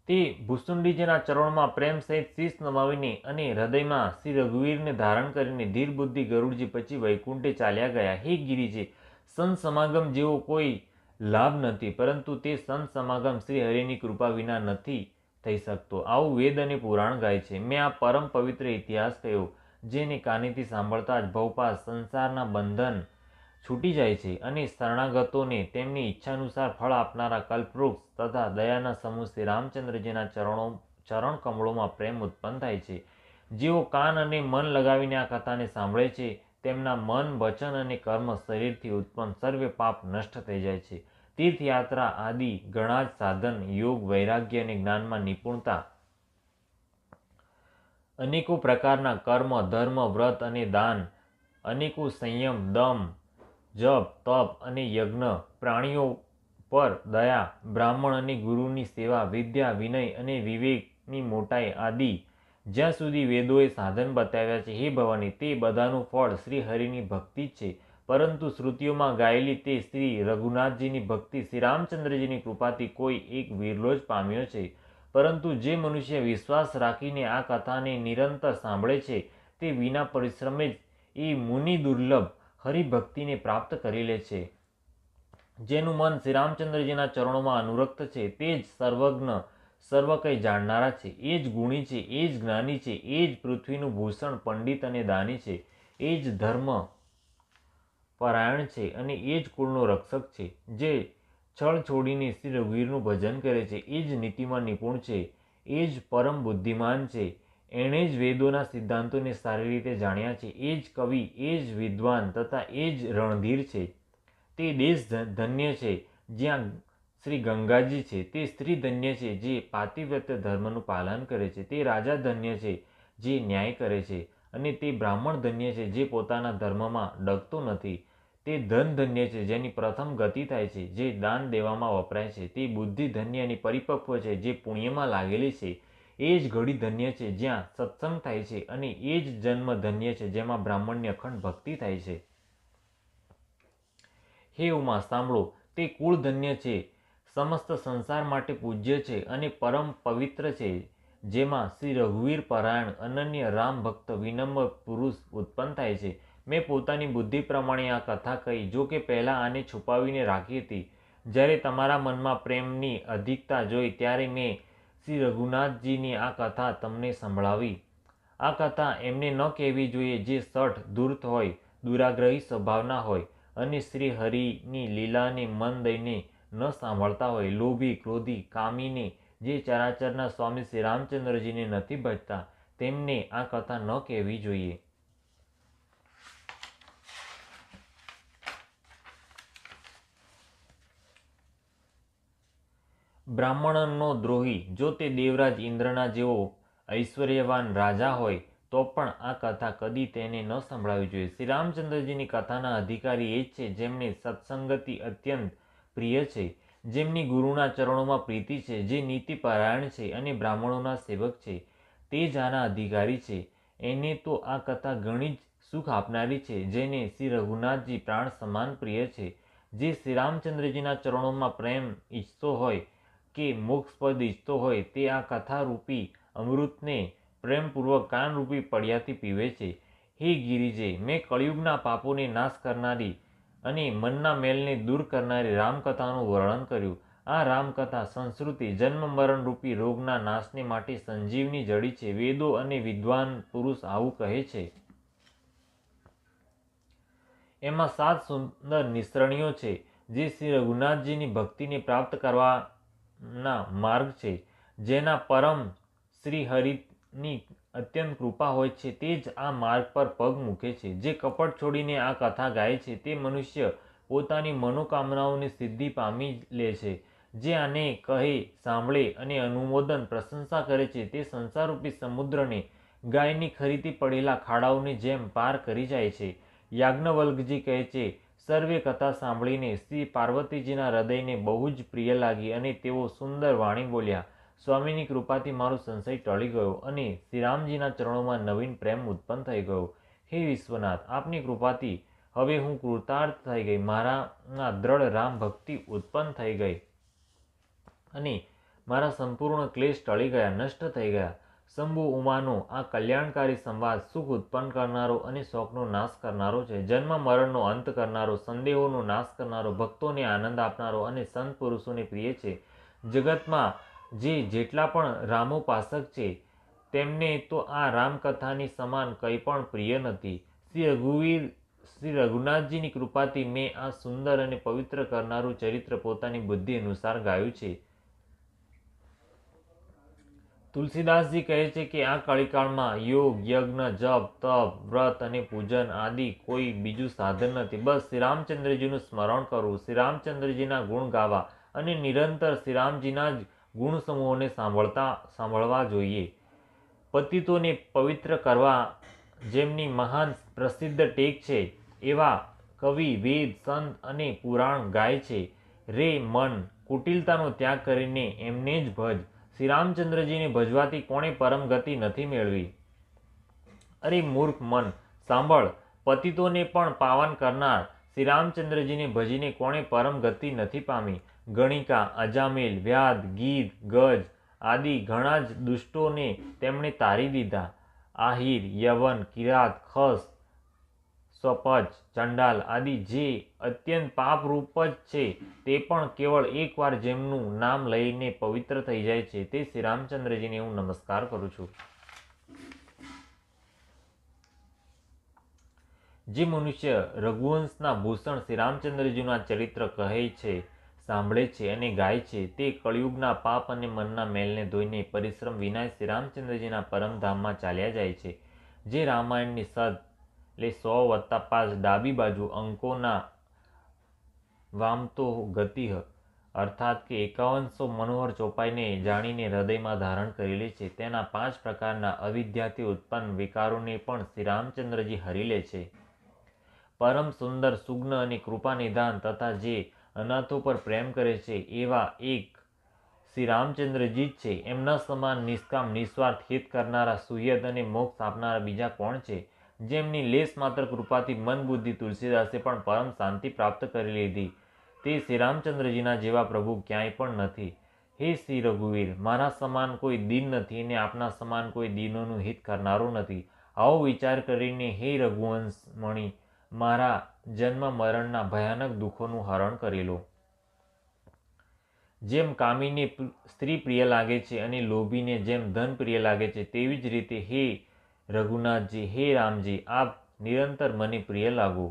તે ભુસુંડીજીના ચરણોમાં પ્રેમ સહિત શીશ નમાવીને અને હૃદયમાં શ્રી રઘુવીરને ધારણ કરીને ધીર બુદ્ધિ ગરુડજી પછી વૈકુંઠે ચાલ્યા ગયા. હે ગિરિજી, સંત સમાગમ જેવો કોઈ લાભ નથી, પરંતુ તે સંત સમાગમ શ્રી હરિની કૃપા વિના નથી થઈ શકતો. આવું વેદ અને પુરાણ ગાય છે. મેં આ પરમ પવિત્ર ઇતિહાસ કહ્યો, જેને કાનેથી સાંભળતા જ ભવપાસ સંસારના બંધન છૂટી જાય છે અને શરણાગતોને તેમની ઈચ્છાનુસાર ફળ આપનારા કલ્પવૃક્ષ તથા દયાના સમૂહ શ્રી રામચંદ્રજીના ચરણ કમળોમાં પ્રેમ ઉત્પન્ન થાય છે. જેઓ કાન અને મન લગાવીને આ કથાને સાંભળે છે, તેમના મન, વચન અને કર્મ શરીરથી ઉત્પન્ન સર્વે પાપ નષ્ટ થઈ જાય છે. તીર્થયાત્રા આદિ ઘણા જ સાધન, યોગ, વૈરાગ્ય અને જ્ઞાનમાં નિપુણતા, અનેકો પ્રકારના કર્મ, ધર્મ, વ્રત અને દાન, અનેકો સંયમ, દમ, જપ, તપ અને યજ્ઞ, પ્રાણીઓ પર દયા, બ્રાહ્મણ અને ગુરુની સેવા, વિદ્યા, વિનય અને વિવેકની મોટાઈ આદિ જ્યાં સુધી વેદોએ સાધન બતાવ્યા છે, હે ભવાની, તે બધાનું ફળ શ્રી હરિની ભક્તિ જ છે. પરંતુ શ્રુતિઓમાં ગાયેલી તે શ્રી રઘુનાથજીની ભક્તિ શ્રી રામચંદ્રજીની કૃપાથી કોઈ એક વિરલો જ પામ્યો છે. પરંતુ જે મનુષ્ય વિશ્વાસ રાખીને આ કથાને નિરંતર સાંભળે છે, તે વિના પરિશ્રમે જ એ મુનિ દુર્લભ હરિભક્તિને પ્રાપ્ત કરી લે છે. જેનું મન શ્રી રામચંદ્રજીના ચરણોમાં અનુરક્ત છે, તે જ સર્વજ્ઞ, સર્વ કંઈ જાણનારા છે, એ જ ગુણી છે, એ જ જ્ઞાની છે, એ જ પૃથ્વીનું ભૂષણ, પંડિત અને દાની છે, એ જ ધર્મ પરાયણ છે અને એ જ કુળનો રક્ષક છે. જે છળ છોડીને શ્રી રઘુવીરનું ભજન કરે છે, એ જ નીતિમાં નિપુણ છે, એ જ પરમ બુદ્ધિમાન છે. એણે જ વેદોના સિદ્ધાંતોને સારી રીતે જાણ્યા છે, એ જ કવિ, એ જ વિદ્વાન તથા એ જ રણધીર છે. તે દેશ ધન્ય છે જ્યાં શ્રી ગંગાજી છે. તે સ્ત્રી ધન્ય છે જે પાતિવ્રત્ય ધર્મનું પાલન કરે છે. તે રાજા ધન્ય છે જે ન્યાય કરે છે, અને તે બ્રાહ્મણ ધન્ય છે જે પોતાના ધર્મમાં ડગતો નથી. તે ધન ધન્ય છે જેની પ્રથમ ગતિ થાય છે, જે દાન દેવામાં વપરાય છે. તે બુદ્ધિ ધન્ય અને પરિપક્વ છે જે પુણ્યમાં લાગેલી છે. એ જ ઘડી ધન્ય છે જ્યાં સત્સંગ થાય છે, અને એ જ જન્મ ધન્ય છે જેમાં બ્રાહ્મણની અખંડ ભક્તિ થાય છે. હે ઉમા, સાંભળો, તે કુળ ધન્ય છે, સમસ્ત સંસાર માટે પૂજ્ય છે અને પરમ પવિત્ર છે, જેમાં શ્રી રઘુવીર પરાયણ અનન્ય રામ ભક્ત વિનમ્ર પુરુષ ઉત્પન્ન થાય છે. મેં પોતાની બુદ્ધિ પ્રમાણે આ કથા કહી, જો કે પહેલાં આને છુપાવીને રાખી હતી. જ્યારે તમારા મનમાં પ્રેમની અધિકતા જોઈ ત્યારે મેં શ્રી રઘુનાથજીની આ કથા તમને સંભળાવી. આ કથા એમને ન કહેવી જોઈએ જે શઠ, ધૂર્ત હોય, દુરાગ્રહી સ્વભાવના હોય અને શ્રી હરિની લીલાને મન દઈને ન સાંભળતા હોય, લોભી, ક્રોધી, કામીને જે ચરાચરના સ્વામી શ્રી રામચંદ્રજીને નથી ભજતા, તેમને આ કથા ન કહેવી જોઈએ. બ્રાહ્મણનો દ્રોહી, જો તે દેવરાજ ઇન્દ્રના જેવો ઐશ્વર્યવાન રાજા હોય તો પણ આ કથા કદી તેને ન સંભળાવી જોઈએ. શ્રી રામચંદ્રજીની કથાના અધિકારી એ જ છે જેમને સત્સંગતિ અત્યંત પ્રિય છે, જેમની ગુરુના ચરણોમાં પ્રીતિ છે, જે નીતિપરાયણ છે અને બ્રાહ્મણોના સેવક છે, તે જ આના અધિકારી છે. એને તો આ કથા ઘણી જ સુખ આપનારી છે. જેને શ્રી રઘુનાથજી પ્રાણ સમાન પ્રિય છે, જે શ્રી રામચંદ્રજીના ચરણોમાં પ્રેમ ઈચ્છતો હોય કે મોક્ષપદ ઈચ્છતો હોય, તે આ કથારૂપી અમૃતને પ્રેમપૂર્વક કાનરૂપી પડિયાથી પીવે છે. હે ગિરિજે, મેં કળિયુગના પાપોને નાશ કરનારી અને મનના મેલને દૂર કરનારી રામકથાનું વર્ણન કર્યું. આ રામકથા સંસ્કૃતિ જન્મ મરણરૂપી રોગના નાશને માટે સંજીવની જડી છે. વેદો અને વિદ્વાન પુરુષ આવું કહે છે. એમાં 7 સુંદર નિસરણીઓ છે જે શ્રી રઘુનાથજીની ભક્તિને પ્રાપ્ત કરવાના માર્ગ છે. જેના પરમ શ્રી હરિની અત્યંત કૃપા હોય છે તે જ આ માર્ગ પર પગ મૂકે છે. જે કપટ છોડીને આ કથા ગાય છે તે મનુષ્ય પોતાની મનોકામનાઓની સિદ્ધિ પામી લે છે. જે આને કહે, સાંભળે અને અનુમોદન પ્રશંસા કરે છે તે સંસારરૂપી સમુદ્રને ગાયની ખરીથી પડેલા ખાડાઓની જેમ પાર કરી જાય છે. યાજ્ઞવલ્કજી કહે છે, સર્વે કથા સાંભળીને શ્રી પાર્વતીજીના હૃદયને બહુ જ પ્રિય લાગી અને તેઓ સુંદર વાણી બોલ્યા. સ્વામીની કૃપાથી મારો સંશય ટળી ગયો અને શ્રીરામજીના ચરણોમાં નવીન પ્રેમ ઉત્પન્ન થઈ ગયો. હે વિશ્વનાથ, આપની કૃપાથી હવે હું કૃતાર્થ થઈ ગઈ. મારામાં દ્રઢ રામ ભક્તિ ઉત્પન્ન થઈ ગઈ અને મારા સંપૂર્ણ ક્લેશ ટળી ગયા, નષ્ટ થઈ ગયા. શંભુ ઉમાનો આ કલ્યાણકારી સંવાદ સુખ ઉત્પન્ન કરનારો અને શોકનો નાશ કરનારો છે. જન્મ મરણનો અંત કરનારો, સંદેહોનો નાશ કરનારો, ભક્તોને આનંદ આપનારો અને સંત પુરુષોને પ્રિય છે. જગતમાં જેટલા પણ રામોપાસક છે તેમને તો આ રામકથાની સમાન કંઈ પણ પ્રિય નથી. શ્રી રઘુનાથજીની કૃપાથી મેં આ સુંદર અને પવિત્ર કરનારું ચરિત્ર પોતાની બુદ્ધિ અનુસાર ગાયું છે. તુલસીદાસજી કહે છે કે આ કળીકાળમાં યોગ, યજ્ઞ, જપ, તપ, વ્રત અને પૂજન આદિ કોઈ બીજું સાધન નથી. બસ શ્રીરામચંદ્રજીનું સ્મરણ કરવું, શ્રીરામચંદ્રજીના ગુણ ગાવા અને નિરંતર શ્રીરામજીના જ ગુણ સમૂહોને સાંભળવા જોઈએ. પતિતોને પવિત્ર કરવા જેમની મહાન પ્રસિદ્ધ ટેક છે એવા કવિ, વેદ, સંત અને પુરાણ ગાય છે. રે મન, કુટિલતાનો ત્યાગ કરીને એમને જ ભજ. શ્રીરામચંદ્રજીને ભજવાથી કોણે પરમ ગતિ નથી મેળવી? અરે મૂર્ખ મન, સાંભળ, પતિતોને પણ પાવન કરનાર શ્રીરામચંદ્રજીને ભજીને કોણે પરમ ગતિ નથી પામી? ગણિકા, અજામેલ, વ્યાધ, ગીધ, ગજ આદિ ઘણા જ દુષ્ટોને તેમણે તારી દીધા. આહિર, યવન, કિરાત, ખસ, સ્વપચ, ચંડાલ આદિ જે અત્યંત પાપરૂપ જ છે તે પણ કેવળ એકવાર જેમનું નામ લઈને પવિત્ર થઈ જાય છે તે શ્રીરામચંદ્રજીને હું નમસ્કાર કરું છું. જે મનુષ્ય રઘુવંશના ભૂષણ શ્રીરામચંદ્રજીનું આ ચરિત્ર કહે છે, સાંભળે છે અને ગાય છે, તે કળિયુગના પાપ અને મનના મેલને ધોઈને પરિશ્રમ વિના શ્રીરામચંદ્રજીના પરમધામમાં ચાલ્યા જાય છે. જે રામાયણની 100+5 ડાબી બાજુ અંકોના વામતો ગતિ અર્થાત કે 5100 મનોહર ચોપાઈને જાણીને હૃદયમાં ધારણ કરી લે છે, તેના 5 પ્રકારના અવિદ્યાથી ઉત્પન્ન વિકારોને પણ શ્રીરામચંદ્રજી હરી લે છે. પરમ સુંદર, સુગ્ન અને કૃપાનિધાન તથા જે અનાથો પર પ્રેમ કરે છે એવા એક શ્રી રામચંદ્રજી જ છે. એમના સમાન નિષ્કામ નિસ્વાર્થ હિત કરનારા, સુયદ અને મોક્ષ આપનારા બીજા કોણ છે? જેમની લેશ માત્ર કૃપાથી મન બુદ્ધિ તુલસીદાસે પણ પરમ શાંતિ પ્રાપ્ત કરી લીધી, તે શ્રી રામચંદ્રજીના જેવા પ્રભુ ક્યાંય પણ નથી. હે શ્રી રઘુવીર, મારા સમાન કોઈ દીન નથી અને આપના સમાન કોઈ દીનોનું હિત કરનારું નથી. આવો વિચાર કરીને હે રઘુવંશ મણી, મારા જન્મ મરણના ભયાનક દુઃખોનું હરણ કરી લો. જેમ કામીને સ્ત્રી પ્રિય લાગે છે અને લોભીને જેમ ધન પ્રિય લાગે છે, તેવી જ રીતે હે રઘુનાથજી, હે રામજી, આપ નિરંતર મને પ્રિય લાગો.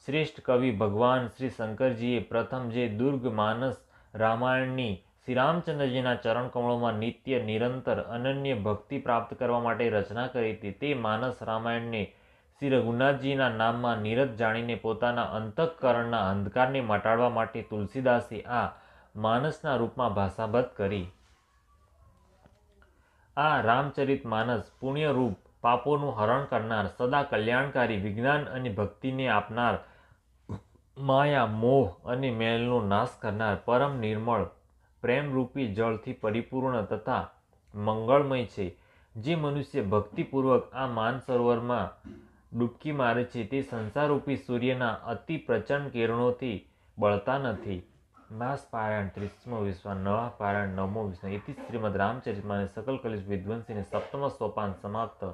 શ્રેષ્ઠ કવિ ભગવાન શ્રી શંકરજીએ પ્રથમ જે દુર્ગ માનસ રામાયણની શ્રી રામચંદ્રજીના ચરણકમળોમાં નિત્ય નિરંતર અનન્ય ભક્તિ પ્રાપ્ત કરવા માટે રચના કરી હતી, તે માનસ રામાયણને શ્રી રઘુનાથજીના નામમાં નિરત જાણીને પોતાના અંતઃકરણના અંધકારને મટાડવા માટે તુલસીદાસે આ માનસના રૂપમાં ભાષાબદ્ધ કરી. આ રામચરિત માનસ પુણ્યરૂપ પાપોનું હરણ કરનાર, સદા કલ્યાણકારી, વિજ્ઞાન અને ભક્તિને આપનાર, માયા મોહ અને મેલનો નાશ કરનાર, પરમ નિર્મળ પ્રેમરૂપી જળથી પરિપૂર્ણ તથા મંગળમય છે. જે મનુષ્ય ભક્તિપૂર્વક આ માનસરોવરમાં ડૂબકી મારે છે, તે સંસારરૂપી સૂર્યના અતિ પ્રચંડ કિરણોથી બળતા નથી. માસ પારાયણ 30મો વિશ્વ, નવા પારાયણ 9મો વિશ્વ. ઇતિ શ્રીમદ રામચરિતમાનસ સકલ કલિશ વિધ્વંસીને સપ્તમ સોપાન સમાપ્ત.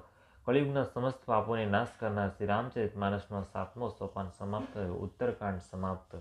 કળિયુગના સમસ્ત પાપોને નાશ કરનાર શ્રી રામચરિતમાનસનો 7મો સોપાન સમાપ્ત થયો. ઉત્તરકાંડ સમાપ્ત.